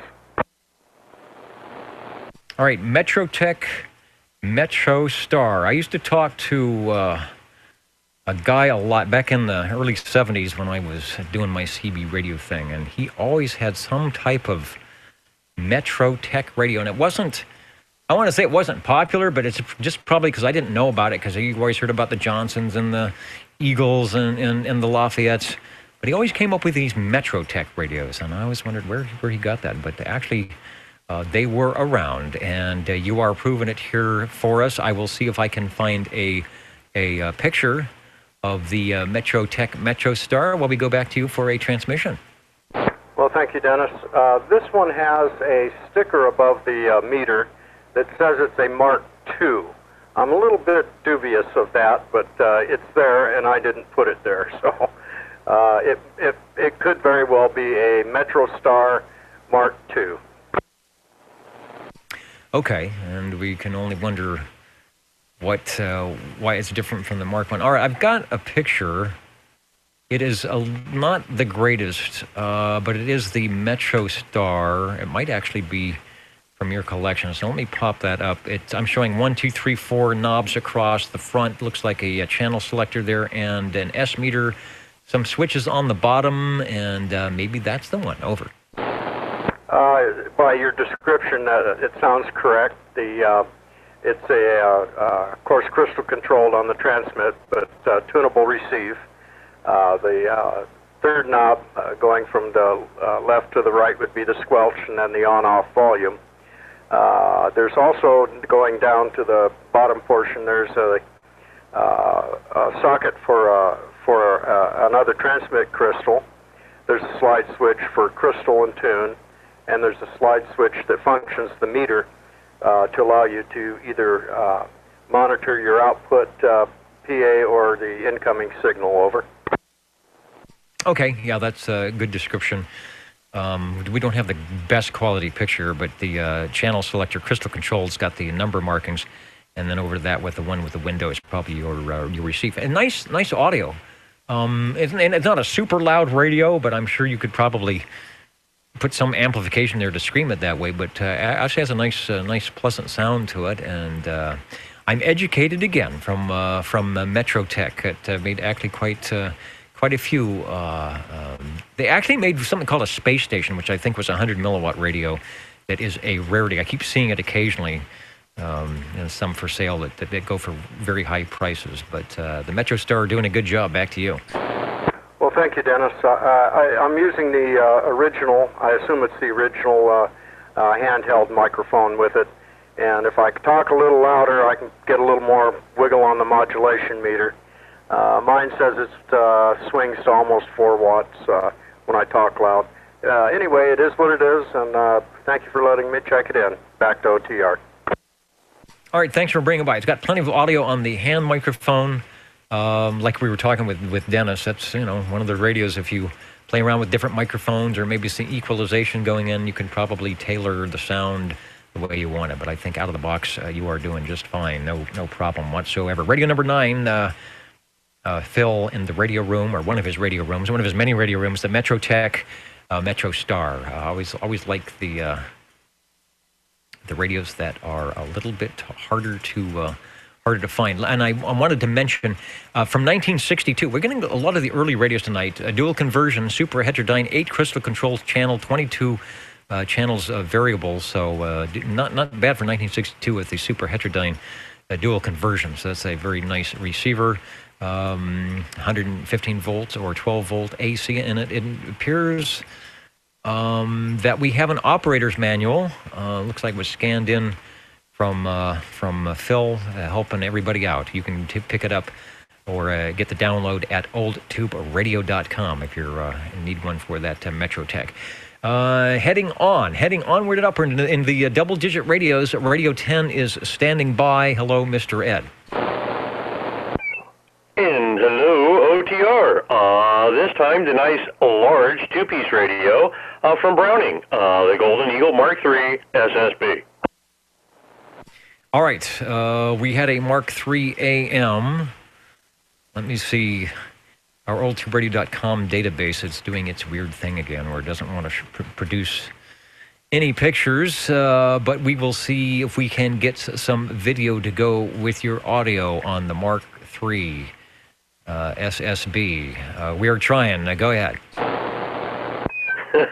All right, Metrotech MetroStar. I used to talk to a guy a lot back in the early 70s when I was doing my CB radio thing, and he always had some type of Metrotech radio, and it wasn't, I want to say it wasn't popular, but it's just probably because I didn't know about it, because you always heard about the Johnsons and the Eagles and the Lafayettes, but he always came up with these Metrotech radios, and I always wondered where he got that, but actually they were around, and you are proving it here for us. I will see if I can find a picture of the Metrotech MetroStar while we go back to you for a transmission. Well, thank you, Dennis. This one has a sticker above the meter that says it's a Mark II. I'm a little bit dubious of that, but it's there, and I didn't put it there. So it could very well be a MetroStar Mark II. Okay, and we can only wonder why it's different from the Mark I. All right, I've got a picture. It is not the greatest, but it is the MetroStar. It might actually be from your collection, so let me pop that up. I'm showing 1, 2, 3, 4 knobs across the front. Looks like a channel selector there and an S meter, some switches on the bottom, and maybe that's the one. Over. By your description, it sounds correct. It's of course, crystal controlled on the transmit, but tunable receive. The third knob going from the left to the right would be the squelch, and then the on-off volume. There's also, going down to the bottom portion, there's a socket for another transmit crystal. There's a slide switch for crystal and tune, and there's a slide switch that functions the meter to allow you to either monitor your output PA or the incoming signal. Over. Okay, yeah, that's a good description. We don't have the best quality picture, but the channel selector crystal control's got the number markings, and then over that with the one with the window is probably your receive. And nice audio. It's not a super loud radio, but I'm sure you could probably put some amplification there to scream it that way, but actually has a nice pleasant sound to it, and I'm educated again from Metrotech. It made actually quite a few. They actually made something called a space station, which I think was a 100 milliwatt radio. That is a rarity. I keep seeing it occasionally, and some for sale that go for very high prices, but the MetroStar are doing a good job. Back to you. Well, thank you, Dennis. I'm using the original, I assume it's the original handheld microphone with it. And if I talk a little louder, I can get a little more wiggle on the modulation meter. Mine says it swings to almost 4 watts when I talk loud. Anyway, it is what it is, and thank you for letting me check it in. Back to OTR. All right, thanks for bringing it by. It's got plenty of audio on the hand microphone. Like we were talking with Dennis, that's one of the radios. If you play around with different microphones or maybe some equalization going in, you can probably tailor the sound the way you want it. But I think out of the box, you are doing just fine. No problem whatsoever. Radio number 9, Phil in the radio room, or one of his radio rooms, one of his many radio rooms, the Metrotech MetroStar. Always like the radios that are a little bit harder to find. And I wanted to mention, from 1962, we're getting a lot of the early radios tonight. A dual conversion, super heterodyne, 8 crystal controls channel, 22 channels variable. So not bad for 1962 with the super heterodyne dual conversion. So that's a very nice receiver. 115 volts or 12 volt AC in it. It appears that we have an operator's manual. Looks like it was scanned in from Phil, helping everybody out. You can pick it up or get the download at oldtuberadio.com if you need one for that Metrotech. Heading onward and upward in the double-digit radios. Radio 10 is standing by. Hello, Mr. Ed. In This time, the nice large two-piece radio from Browning, the Golden Eagle Mark III SSB. All right, we had a Mark III AM. Let me see. Our oldtuberadio.com database is doing its weird thing again where it doesn't want to produce any pictures, but we will see if we can get some video to go with your audio on the Mark III SSB. We are trying. Go ahead.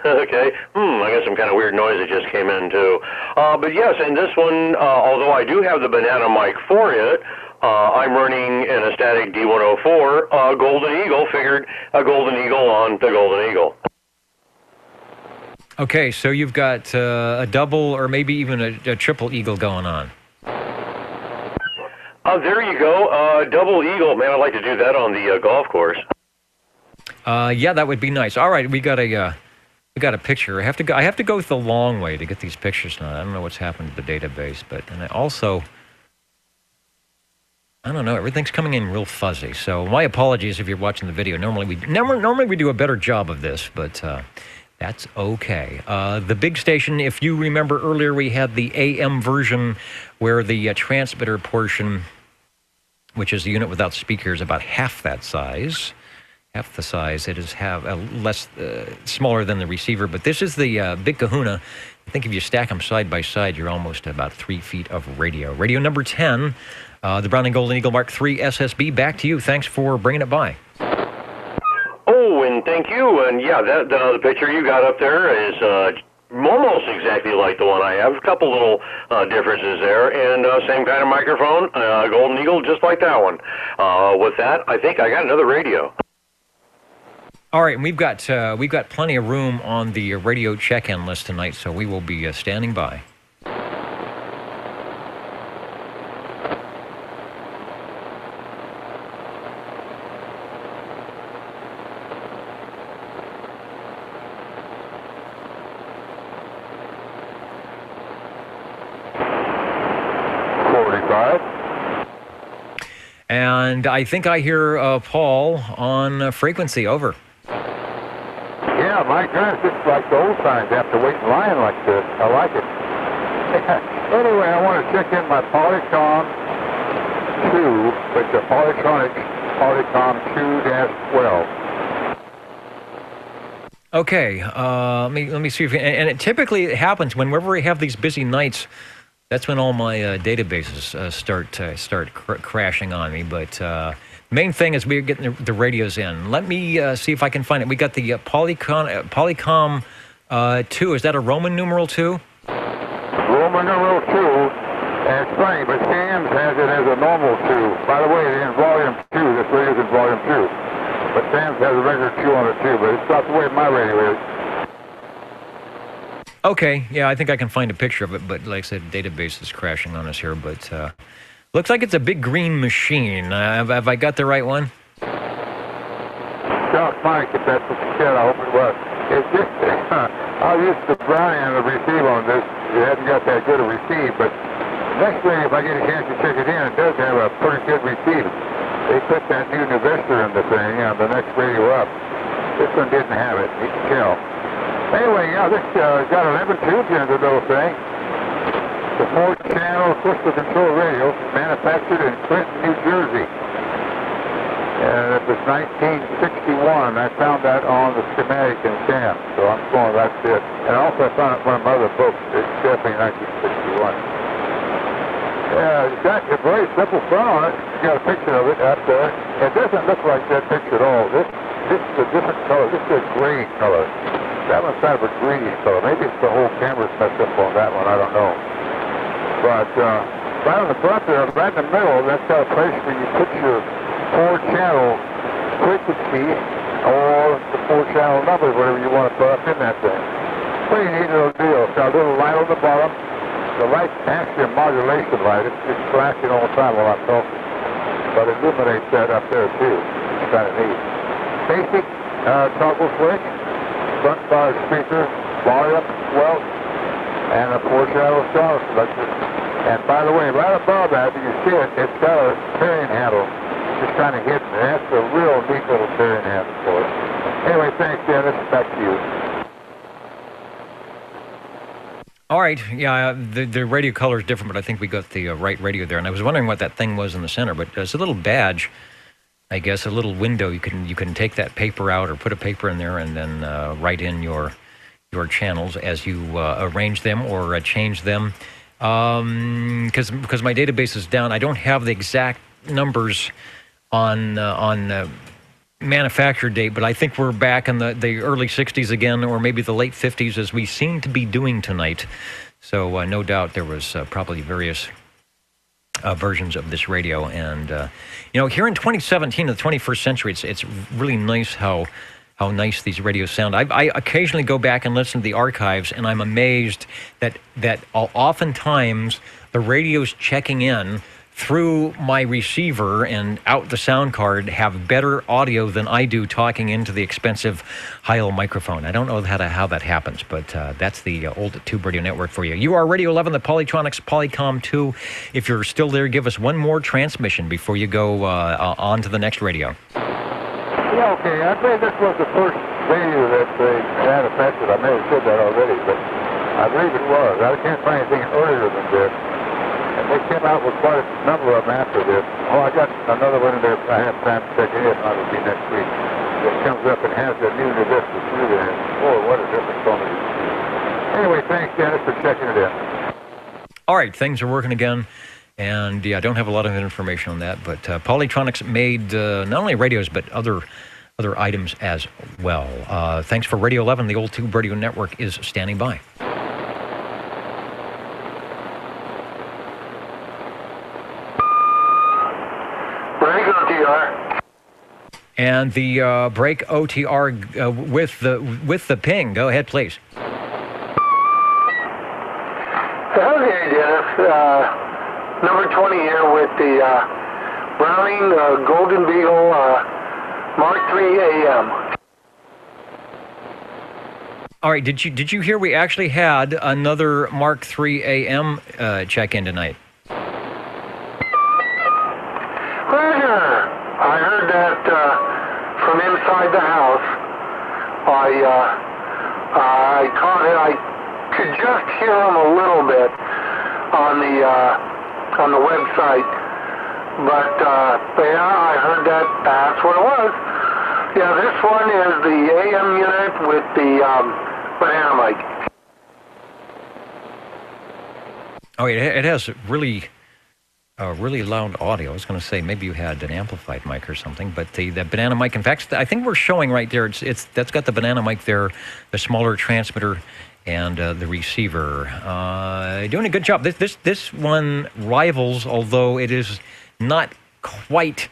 Okay. I got some kind of weird noise that just came in, too. But yes, and this one, although I do have the banana mic for it, I'm running an a static D104 Golden Eagle, figured a Golden Eagle on the Golden Eagle. Okay, so you've got a double or maybe even a triple Eagle going on. There you go. Double Eagle. Man, I'd like to do that on the golf course. Yeah, that would be nice. All right, we got a picture. I have to go the long way to get these pictures now. I don't know what's happened to the database, but and I also I don't know. Everything's coming in real fuzzy. So my apologies if you're watching the video. Normally we do a better job of this, but that's okay. The big station, if you remember earlier, we had the AM version where the transmitter portion, which is the unit without speakers, about half that size. Half the size. It is smaller than the receiver, but this is the Big Kahuna. I think if you stack them side by side, you're almost about 3 feet of radio. Radio number 10, the Browning Golden Eagle Mark III SSB. Back to you. Thanks for bringing it by. Oh, and thank you. And yeah, the picture you got up there is almost exactly like the one I have. A couple little differences there, and same kind of microphone, Golden Eagle, just like that one. With that, I think I got another radio. All right, and we've got plenty of room on the radio check-in list tonight, so we will be standing by. And I think I hear Paul on frequency. Over. Yeah, my goodness, it's like the old times. You have to wait in line like this. I like it. Anyway, I want to check in my Polycom 2, which is Polytronic Polycom 2-12. Okay, let me see if and it typically happens whenever we have these busy nights. That's when all my databases start crashing on me. But main thing is we're getting the radios in. Let me see if I can find it. We got the Polycom 2. Is that a Roman numeral 2? Roman numeral 2. And it's funny, but Sam's has it as a normal 2. By the way, it's in volume 2. This radio's in volume 2. But Sam's has a regular 2 on it too. But it's not the way my radio is. Okay, yeah, I think I can find a picture of it, but like I said, database is crashing on us here, but looks like it's a big green machine. Have I got the right one? Shout Mike, if that's what you said, I hope it was. It's just, I used the Browning and the receive on this. It hasn't got that good a receive, but next thing, if I get a chance to check it in, it does have a pretty good receive. They put that new Nuvester in the thing on the next radio up. This one didn't have it, you can tell. Anyway, yeah, this got 11 tubes in the little thing. The 4-channel crystal control radio, manufactured in Clinton, New Jersey. And it was 1961. I found that on the schematic in Sam, so I'm going, that's it. And also I found it in one of my other books. It's definitely 1961. Yeah, it's got a very simple front on it. You got a picture of it up there. It doesn't look like that picture at all. This is a different color. This is a gray color. That one's kind of a greenish color. Maybe it's the whole camera's messed up on that one. I don't know. But right on the front there, right in the middle, that's got a place where you put your 4-channel frequency or the 4-channel number, whatever you want to put up in that thing. Pretty neat little deal. It's got a little light on the bottom. The light's actually a modulation light. It's flashing all the time while I'm talking. But it illuminates that up there too. It's kind of neat. Basic toggle switch. Front bar speaker, volume, well, and a 4-channel sound selector. And by the way, right above that, you see it, it's got a carrying handle just kind of hidden. And that's a real neat little carrying handle for it. Anyway, thanks, Dennis. Back to you. All right, yeah, the radio color is different, but I think we got the right radio there. And I was wondering what that thing was in the center, but it's a little badge, I guess, a little window. You can take that paper out or put a paper in there and then write in your channels as you arrange them or change them. Because my database is down, I don't have the exact numbers on manufacture date, but I think we're back in the early 60s again, or maybe the late 50s, as we seem to be doing tonight. So no doubt there was probably various versions of this radio. And, here in 2017, in the 21st century, it's really nice how nice these radios sound. I occasionally go back and listen to the archives, and I'm amazed that oftentimes the radio's checking in through my receiver and out the sound card have better audio than I do talking into the expensive Heil microphone. I don't know how that happens, but that's the old Tube Radio Network for you. You are Radio 11, the Polytronics Polycom 2. If you're still there, give us one more transmission before you go on to the next radio. Yeah, okay. I'd say this was the first radio that they had affected. I may have said that already, but I believe it was. I can't find anything earlier than this. And they came out with quite a number of them after this. Oh, I got another one in there if I have time to check it in. That'll be next week. It comes up and has the new Nabisco through there. Boy, what a difference on it. Anyway, thanks, Dennis, for checking it in. All right, things are working again. And yeah, I don't have a lot of information on that, but Polytronics made not only radios, but other items as well. Thanks for Radio 11. The old Tube Radio Network is standing by. And the break OTR with the ping. Go ahead, please. Okay, Dennis. Number 20 here with the Browning Golden Beagle Mark III AM. All right. Did you hear we actually had another Mark III AM check in tonight? Roger. I heard that from inside the house. I caught it. I could just hear them a little bit on the website, but yeah, I heard that. That's what it was. Yeah, this one is the AM unit with the banana mic. Oh, it has really loud audio. I was going to say maybe you had an amplified mic or something, but the banana mic. In fact, I think we're showing right there. That's got the banana mic there, the smaller transmitter, and the receiver. Doing a good job. This one rivals, although it is not quite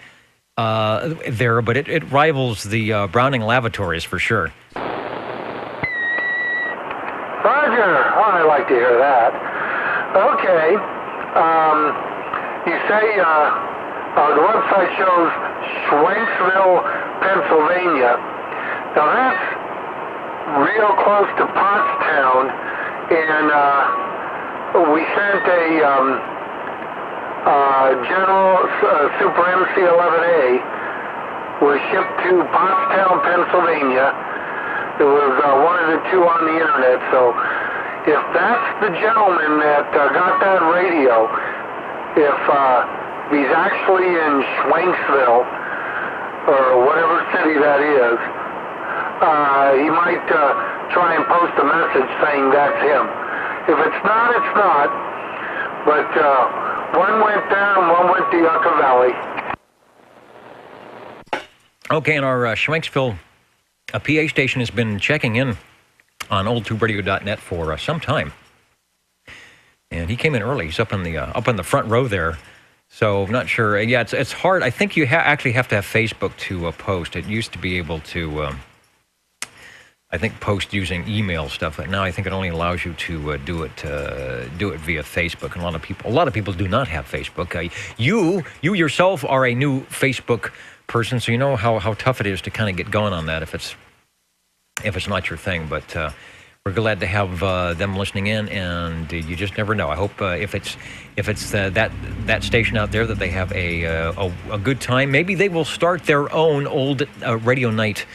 there, but it rivals the Browning Lavatories for sure. Roger. Oh, I like to hear that. Okay. You say the website shows Schwenksville, Pennsylvania. Now that's real close to Pottstown, and we sent a General Super MC-11A was shipped to Pottstown, Pennsylvania. It was one of the two on the internet, so if that's the gentleman that got that radio, if he's actually in Schwenksville, or whatever city that is, he might try and post a message saying that's him. If it's not, it's not. But one went there and one went to Yucca Valley. Okay, and our Schwenksville PA station has been checking in on oldtuberadio.net for some time. And he came in early. He's up in the front row there. So I'm not sure. Yeah, it's hard. I think you actually have to have Facebook to post. It used to be able to, I think, post using email stuff. But now I think it only allows you to do it via Facebook. And a lot of people do not have Facebook. You yourself are a new Facebook person, so you know how tough it is to kind of get going on that if it's not your thing. But we're glad to have them listening in, and you just never know. I hope if it's that station out there that they have a good time. Maybe they will start their own old radio night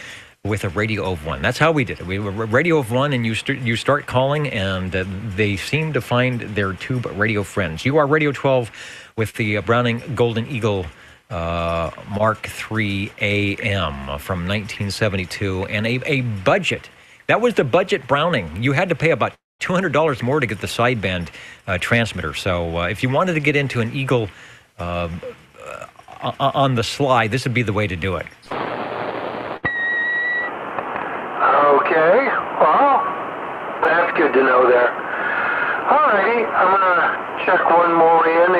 with a radio of one. That's how we did it. We were radio of one, and you start calling, and they seem to find their tube radio friends. You are Radio 12 with the Browning Golden Eagle Mark III AM from 1972, and a budget. That was the budget Browning. You had to pay about $200 more to get the sideband transmitter. So if you wanted to get into an Eagle on the sly, this would be the way to do it. Okay, well, that's good to know there. All righty, I'm going to check one more in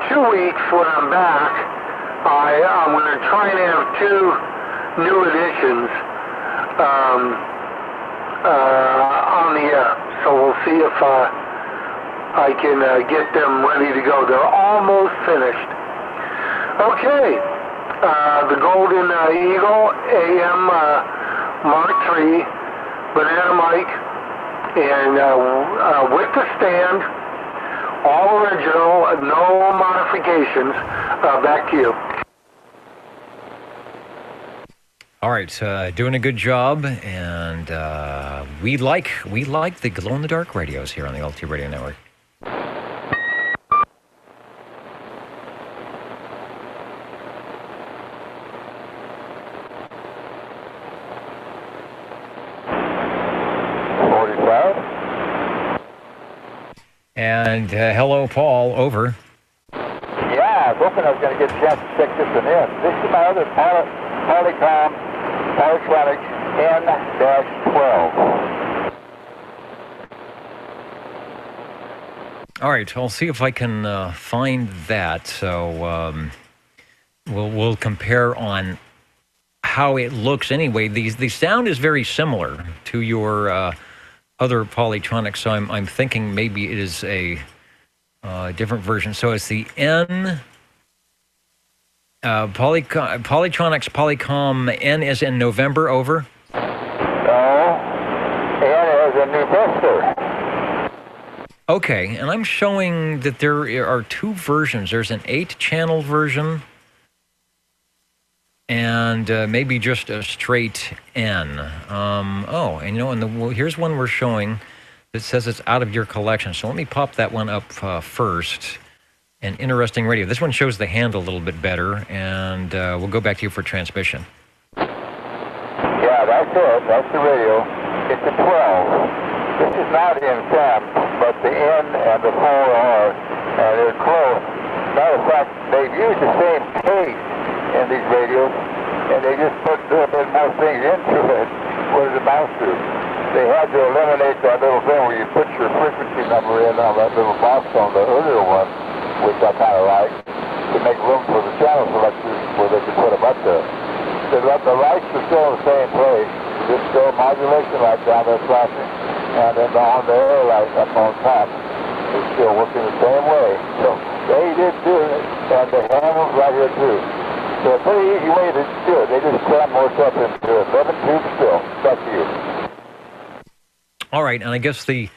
2 weeks when I'm back, I'm going to try and have 2 new editions on the air. So we'll see if I can get them ready to go. They're almost finished. Okay, the Golden Eagle AM Mark III, Banana Mike, and with the stand, all original, no modifications. Back to you. All right, doing a good job, and we like the glow-in-the-dark radios here on the Old Tube Radio Network. And hello, Paul, over. Yeah, I was hoping I was going to get a chance to check this one in. This is my other Polycom Polytronics N-12. All right, I'll see if I can find that. So we'll compare on how it looks. Anyway, the sound is very similar to your other Polytronics, so I'm thinking maybe it is a different version. So it's the N Polytronics Polycom N as in November, over. No, N as in New Hampshire. Okay, and I'm showing that there are 2 versions. There's an 8-channel version and maybe just a straight N. And here's one we're showing that says it's out of your collection. So let me pop that one up first. An interesting radio. This one shows the handle a little bit better, and we'll go back to you for transmission. Yeah, that's it. That's the radio. It's a 12. This is not in 10, but the N and the 4 are, and they're close. Matter of fact, they've used the same case in these radios, and they just put a little bit more things into it. What does it bounce to? They had to eliminate that little thing where you put your frequency number in on that little box on the earlier one, which I kind of like, to make room for the channel selectors where they could put them up there. The lights are still in the same place. There's still modulation light down there flashing, and then on the air light up on top is still working the same way. So they did do it, and the handle's right here too. So a pretty easy way to do it. They just cram more stuff into 11 tubes still. Back to you. All right, and I guess the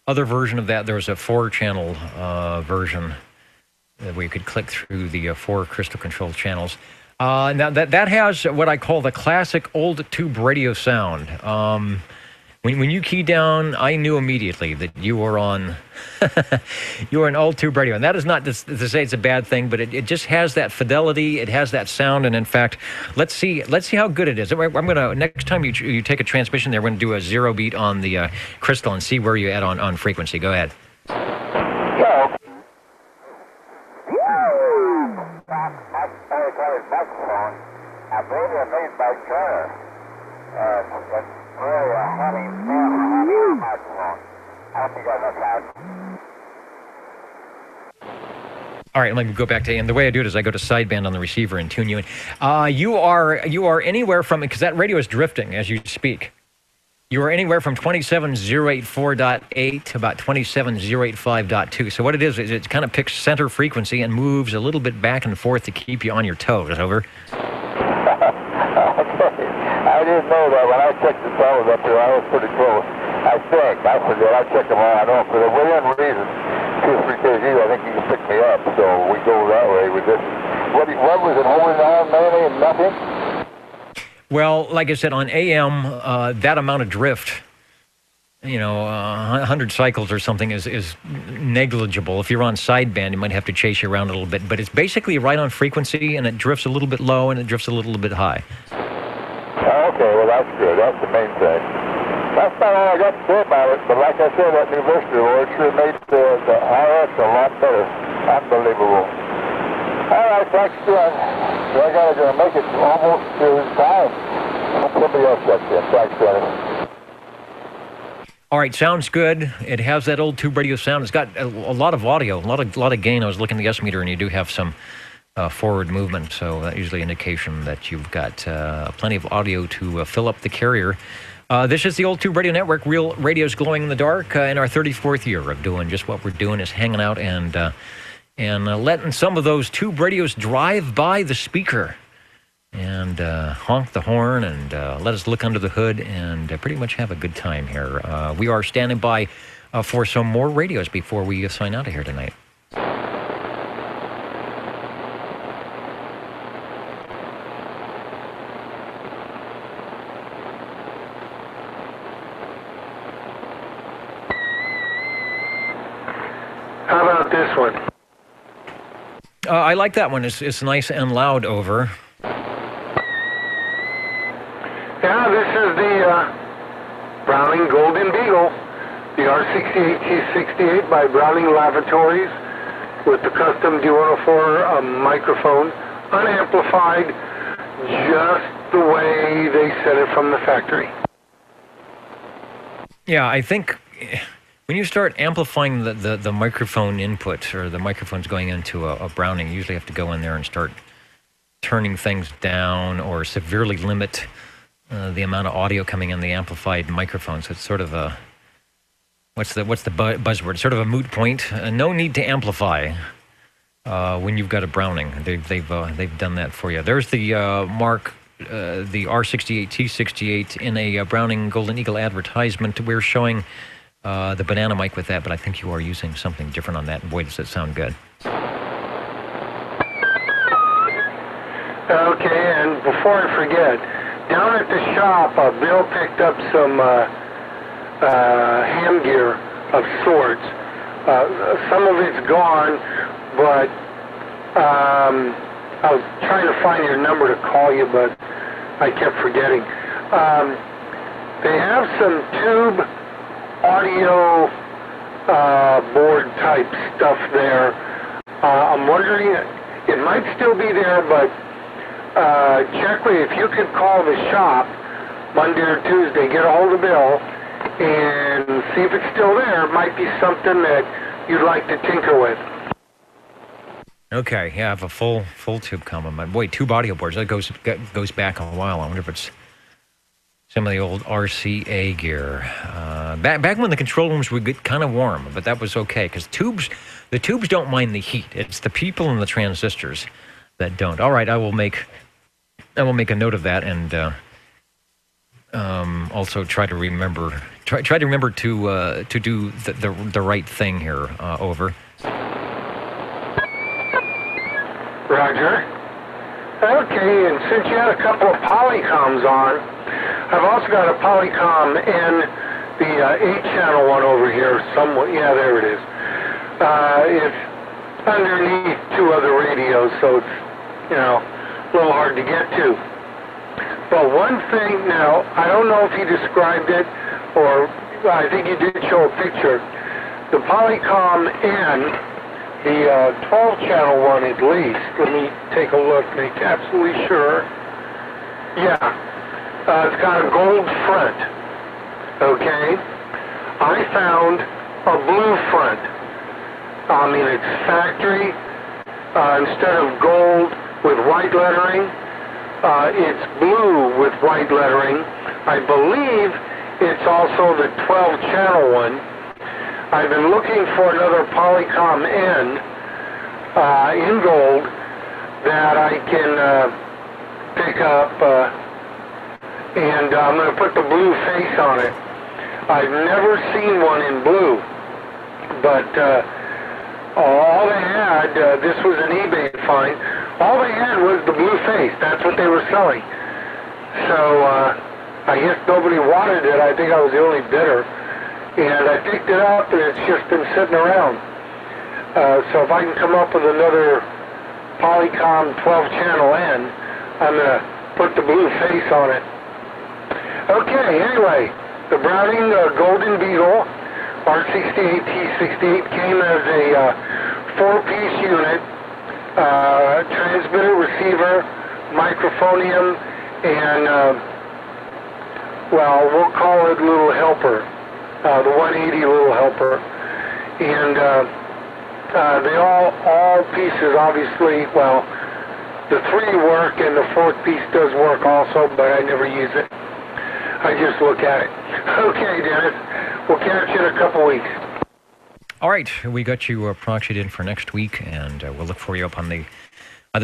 other version of that, there's a 4-channel version where you could click through the 4 crystal control channels. Now that has what I call the classic old tube radio sound. When you key down, I knew immediately that you were on you were an old tube radio, and that is not to say it's a bad thing, but it just has that fidelity, it has that sound, and in fact, let's see how good it is. I'm gonna, next time you take a transmission there, we're gonna do a 0 beat on the crystal and see where you at on frequency. Go ahead. I believe they're made by Turner. It's really a heavy microphone. I don't think I know how. All right, let me go back to, and the way I do it is I go to sideband on the receiver and tune you in. You are anywhere from, because that radio is drifting as you speak. You are anywhere from 27084.8 to about 27085.2. So what it is it kind of picks center frequency and moves a little bit back and forth to keep you on your toes. Over. I didn't know that. When I checked the towers up here, I was pretty close. I forget. I checked them all. I know for the within reason, 2 or 3 kg, I think you can pick me up. So we go that way with this. What was it holding on mainly and nothing? Well, like I said, on AM, that amount of drift, 100 cycles or something is negligible. If you're on sideband, you might have to chase you around a little bit, but it's basically right on frequency, and it drifts a little bit low and it drifts a little bit high. Okay, well, that's good. That's the main thing. That's not all I got to say about it, but like I said, that new Vista Lord sure made the RS a lot better. Unbelievable. All right, thanks, John. So I got to make it almost to time. Somebody else gets in. Thanks, Dennis. All right, sounds good. It has that old tube radio sound. It's got a lot of audio, a lot of gain. I was looking at the S meter, and you do have some forward movement, so that usually an indication that you've got plenty of audio to fill up the carrier. This is the Old Tube Radio Network. Real radio's glowing in the dark in our 34th year of doing just what we're doing, is hanging out and letting some of those tube radios drive by the speaker and honk the horn and let us look under the hood and pretty much have a good time here. We are standing by for some more radios before we sign out of here tonight. How about this one? I like that one. It's nice and loud over. Yeah, this is the Browning Golden Beagle, the R68T68 by Browning Laboratories with the custom D104 microphone, unamplified, just the way they sent it from the factory. Yeah, I think when you start amplifying the microphone input, or the microphone's going into a Browning, you usually have to go in there and start turning things down or severely limit the amount of audio coming in the amplified microphone. So it's sort of a, what's the buzzword? Sort of a moot point. No need to amplify when you've got a Browning. They've done that for you. There's the Mark, the R68T68 in a Browning Golden Eagle advertisement. We're showing the banana mic with that, but I think you are using something different on that. And boy, does it sound good. Okay, and before I forget, down at the shop, Bill picked up some ham gear of sorts. Some of it's gone, but I was trying to find your number to call you, but I kept forgetting. They have some tube audio board type stuff there. I'm wondering, it might still be there, but check me if you could call the shop Monday or Tuesday, get a hold of Bill, and see if it's still there. It might be something that you'd like to tinker with. Okay, yeah, I have a full tube combo. Boy, tube audio boards, that goes back a while. I wonder if it's some of the old RCA gear. Back when the control rooms would get kind of warm, but that was okay, because the tubes don't mind the heat. It's the people and the transistors that don't. All right, I will make a note of that, and also try to remember to do the right thing here. Over. Roger. Okay, and since you had a couple of Polycoms on, I've also got a Polycom N, the 8-channel one over here somewhat. Yeah, there it is. It's underneath two other radios, so it's, a little hard to get to. But one thing now, I don't know if he described it, or I think he did show a picture. The Polycom N, the 12-channel one at least, let me take a look, make absolutely sure. Yeah, it's got a gold front, okay? I found a blue front. I mean, it's factory. Instead of gold with white lettering, it's blue with white lettering. I believe it's also the 12-channel one. I've been looking for another Polycom N in gold that I can pick up, and I'm going to put the blue face on it. I've never seen one in blue, but all they had, this was an eBay find, all they had was the blue face. That's what they were selling. So I guess nobody wanted it. I think I was the only bidder. And I picked it up, and it's just been sitting around. So if I can come up with another Polycom 12-channel N, I'm going to put the blue face on it. Okay, anyway, the Browning Golden Beagle R68 T68 came as a 4-piece unit, transmitter, receiver, microphonium, and, well, we'll call it little helper, the 180 little helper. And they all pieces, obviously, well, the 3 work and the 4th piece does work also, but I never use it. I just look at it. Okay, Dennis, we'll catch you in a couple weeks. All right, we got you proxied in for next week, and we'll look for you up on the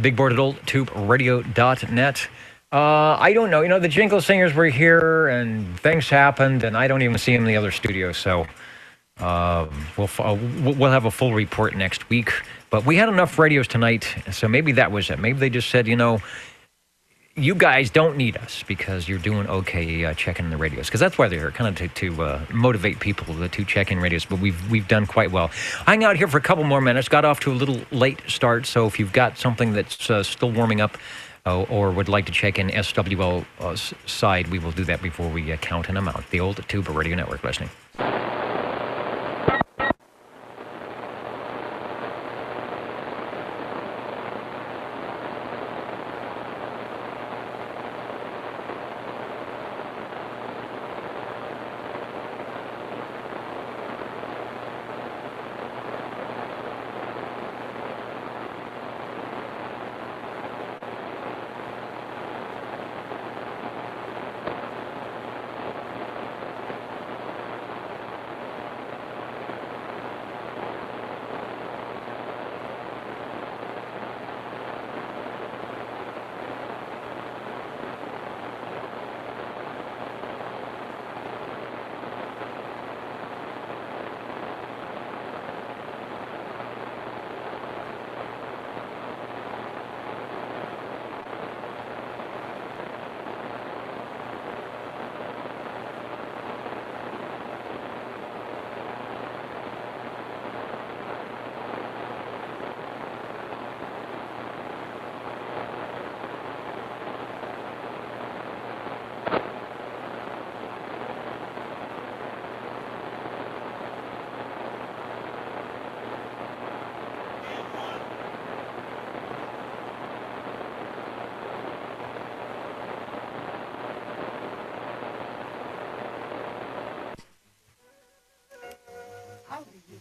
big board at oldtuberadio.net. I don't know. You know, the Jingle Singers were here, and things happened, and I don't even see them in the other studio, so we'll have a full report next week. But we had enough radios tonight, so maybe that was it. Maybe they just said, you know, you guys don't need us because you're doing okay checking the radios, because that's why they're here, kind of to motivate people to check in radios. But we've done quite well. Hang out here for a couple more minutes. Got off to a little late start, so if you've got something that's still warming up or would like to check in SWL side, we will do that before we count an amount. The Old Tube Radio Network listening.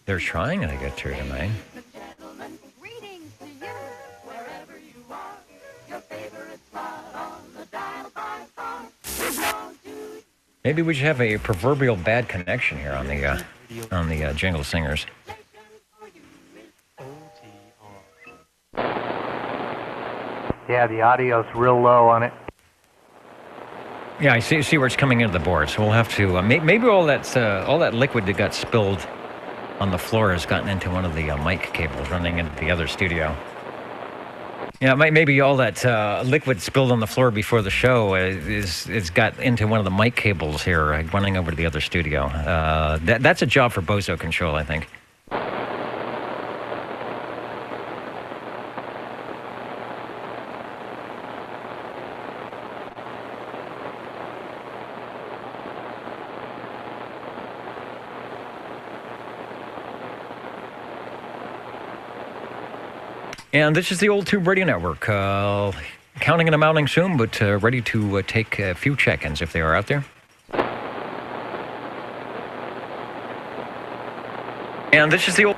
They're trying to get through to me. Maybe we should have a proverbial bad connection here on the Jingle Singers. Yeah, the audio's real low on it. Yeah, I see where it's coming into the board. So we'll have to maybe all that liquid that got spilled on the floor has gotten into one of the mic cables running into the other studio. Yeah, maybe all that liquid spilled on the floor before the show is got into one of the mic cables here running over to the other studio. That's a job for Bozo Control, I think. And this is the Old Tube Radio Network, counting and amounting soon, but ready to take a few check-ins if they are out there. And this is the old...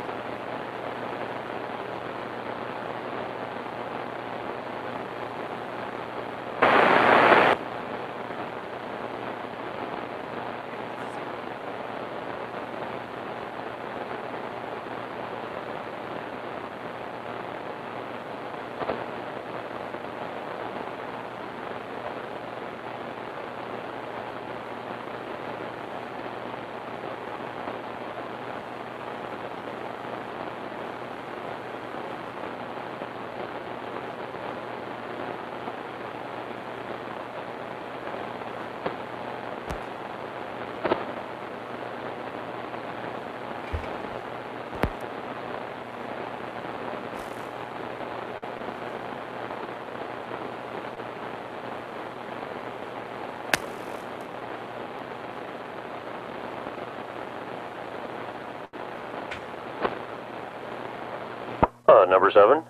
number 7.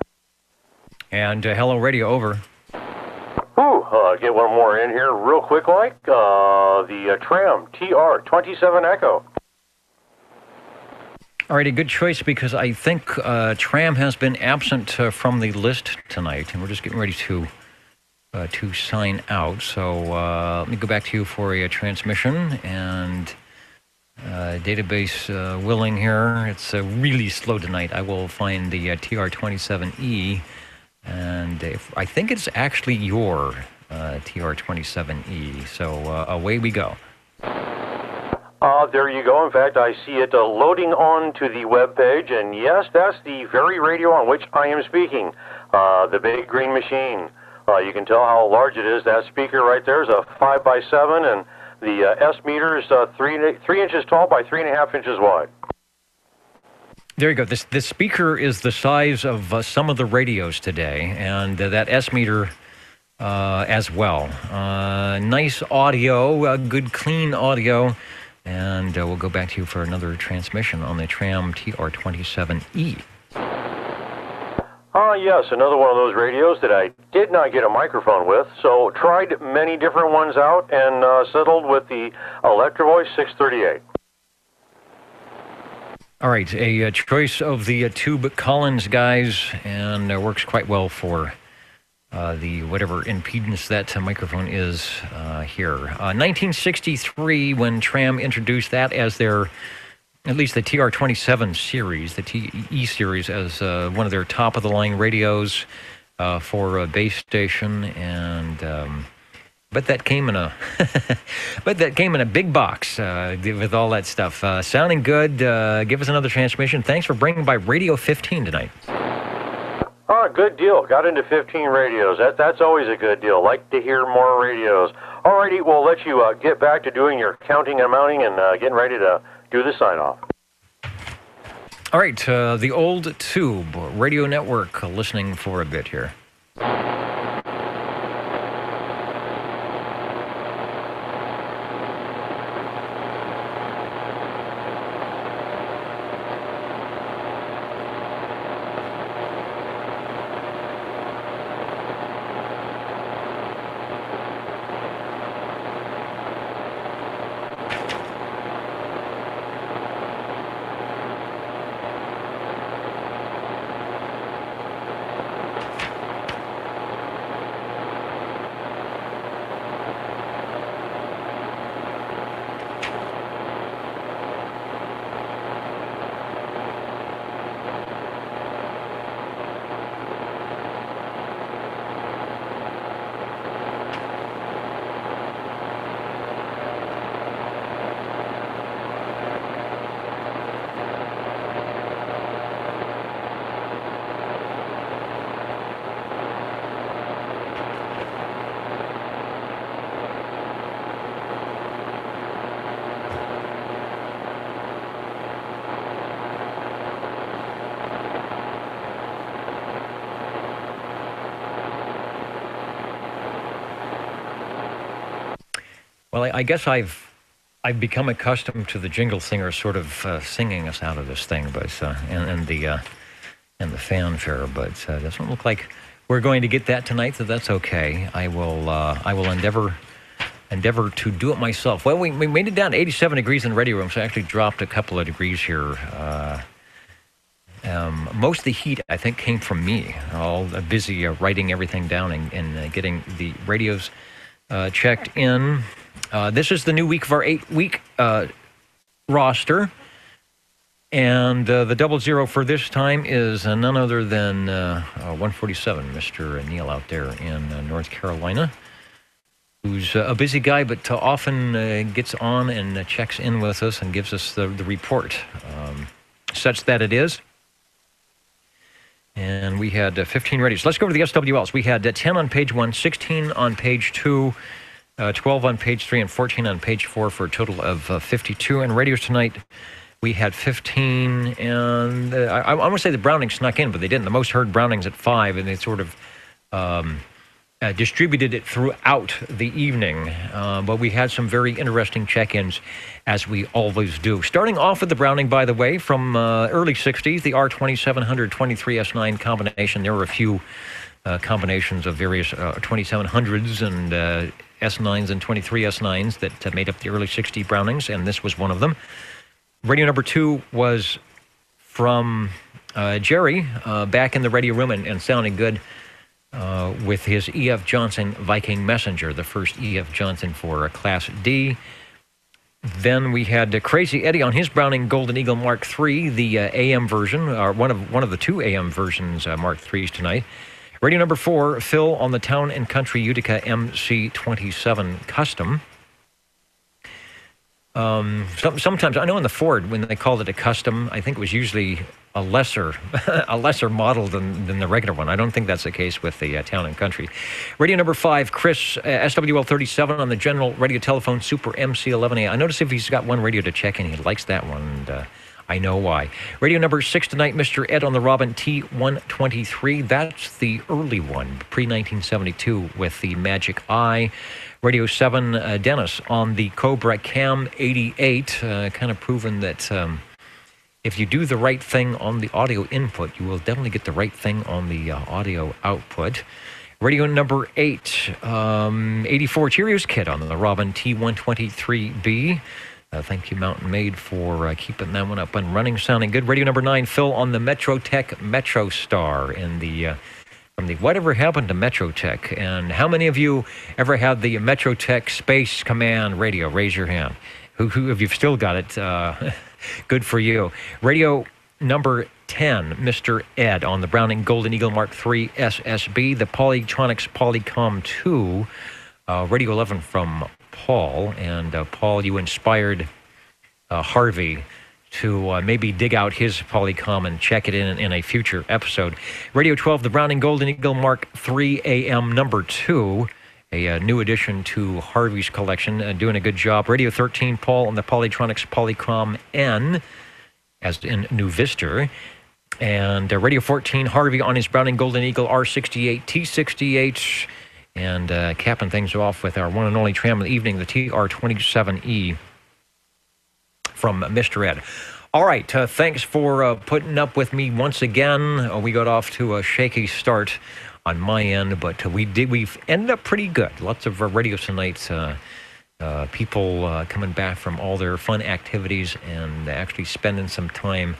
And hello, radio, over. Get one more in here real quick, like the Tram TR-27 Echo. All right, a good choice because I think Tram has been absent from the list tonight, and we're just getting ready to sign out. So let me go back to you for a transmission and database willing here. It's really slow tonight. I will find the TR-27E, and I think it's actually your TR-27E. So away we go. There you go. In fact, I see it loading on to the web page, and yes, that's the very radio on which I am speaking, the big green machine. You can tell how large it is. That speaker right there is a 5x7, and the S meter is 3 inches tall by 3.5 inches wide. There you go. This speaker is the size of some of the radios today, and that S meter as well. Nice audio, good clean audio. And we'll go back to you for another transmission on the Tram TR-27E. Yes, another one of those radios that I did not get a microphone with, so tried many different ones out and settled with the Electro Voice 638. All right, a choice of the Tube Collins guys, and works quite well for the whatever impedance that microphone is here. 1963, when Tram introduced that as their, at least the TR-27 series, the TE series, as one of their top-of-the-line radios for a base station, and but that came in a big box with all that stuff. Sounding good. Give us another transmission. Thanks for bringing by Radio 15 tonight. Good deal. Got into 15 radios. That's always a good deal. Like to hear more radios. Alrighty, we'll let you get back to doing your counting and mounting and getting ready to do the sign-off. All right, the Old Tube Radio Network, listening for a bit here. Well, I guess I've become accustomed to the jingle singer sort of singing us out of this thing, but and the fanfare, but it doesn't look like we're going to get that tonight. So that's okay. I will endeavor to do it myself. Well, we made it down to 87 degrees in the radio room, so I actually dropped a couple of degrees here. Most of the heat, I think, came from me. All busy writing everything down and getting the radios checked in. This is the new week of our 8-week roster. And the 00 for this time is none other than 147, Mr. Neil out there in North Carolina, who's a busy guy, but often gets on and checks in with us and gives us the report, such that it is. And we had 15 radios. Let's go to the SWLs. We had 10 on page 1, 16 on page 2, 12 on page 3, and 14 on page 4 for a total of 52. And radios tonight, we had 15, and I want to say the Brownings snuck in, but they didn't. The most heard Brownings at 5, and they sort of distributed it throughout the evening. But we had some very interesting check-ins, as we always do. Starting off with the Browning, by the way, from early 60s, the R2700 23S9 combination. There were a few combinations of various 2700s and S9s and 23S9s that made up the early 60 Brownings, and this was one of them. Radio number 2 was from Jerry, back in the radio room and sounding good with his E.F. Johnson Viking Messenger, the first E.F. Johnson for Class D. Then we had Crazy Eddie on his Browning Golden Eagle Mark III, the AM version, or one of the two AM versions, Mark IIIs tonight. Radio number 4, Phil on the Town and Country Utica MC27 Custom. Sometimes, I know in the Ford, when they called it a custom, I think it was usually a lesser model than the regular one. I don't think that's the case with the Town and Country. Radio number 5, Chris, SWL37 on the General Radio Telephone Super MC11A. I notice if he's got one radio to check in, he likes that one, and I know why. Radio number 6 tonight, Mr. Ed on the Robin T123. That's the early one, pre-1972 with the Magic Eye. Radio 7, Dennis on the Cobra Cam 88, kind of proven that if you do the right thing on the audio input, you will definitely get the right thing on the audio output. Radio number 8, 84 Cheerios Kid on the Robin T123B. Thank you, Mountain Maid, for keeping that one up and running, sounding good. Radio number 9, Phil on the Metrotech Metro Star in the from the Whatever Happened to Metrotech. And how many of you ever had the Metrotech Space Command radio? Raise your hand. Who if you've still got it, good for you. Radio number 10, Mr. Ed on the Browning Golden Eagle Mark III SSB, the Polytronics Polycom 2, Radio 11 from Paul. And Paul, you inspired Harvey to maybe dig out his Polycom and check it in a future episode. Radio 12, the Browning Golden Eagle Mark III AM number 2, a new addition to Harvey's collection, doing a good job. Radio 13, Paul on the Polytronics Polycom N, as in New Vista. And Radio 14, Harvey on his Browning Golden Eagle R68 T68, and capping things off with our one and only tram of the evening, the TR27E from Mr. Ed. All right, thanks for putting up with me once again. We got off to a shaky start on my end, but we've ended up pretty good. Lots of radio tonight. People coming back from all their fun activities and actually spending some time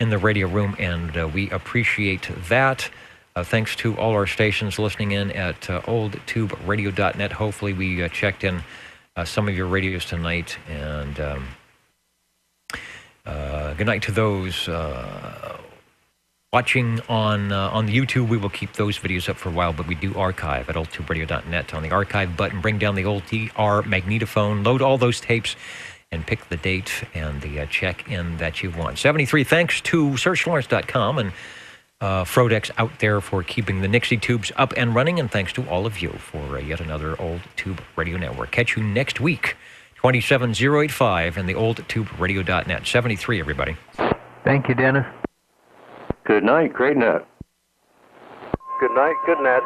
in the radio room, and we appreciate that. Thanks to all our stations listening in at oldtuberadio.net. Hopefully we checked in some of your radios tonight, and good night to those watching on the YouTube. We will keep those videos up for a while, but we do archive at oldtuberadio.net. On the archive button, bring down the old TR magnetophone, load all those tapes, and pick the date and the check-in that you want. 73, thanks to SearchLawrence.com and Frodex out there for keeping the Nixie tubes up and running, and thanks to all of you for yet another Old Tube Radio Network. Catch you next week, 27085 and the oldtuberadio.net. 73, everybody. Thank you, Dennis. Good night. Great net. Good night. Good net.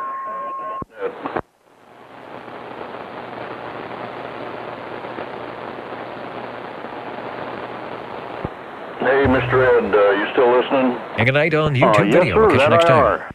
Hey, Mr. Ed, you still listening? And good night on YouTube yes, video. Sir, We'll catch you next time.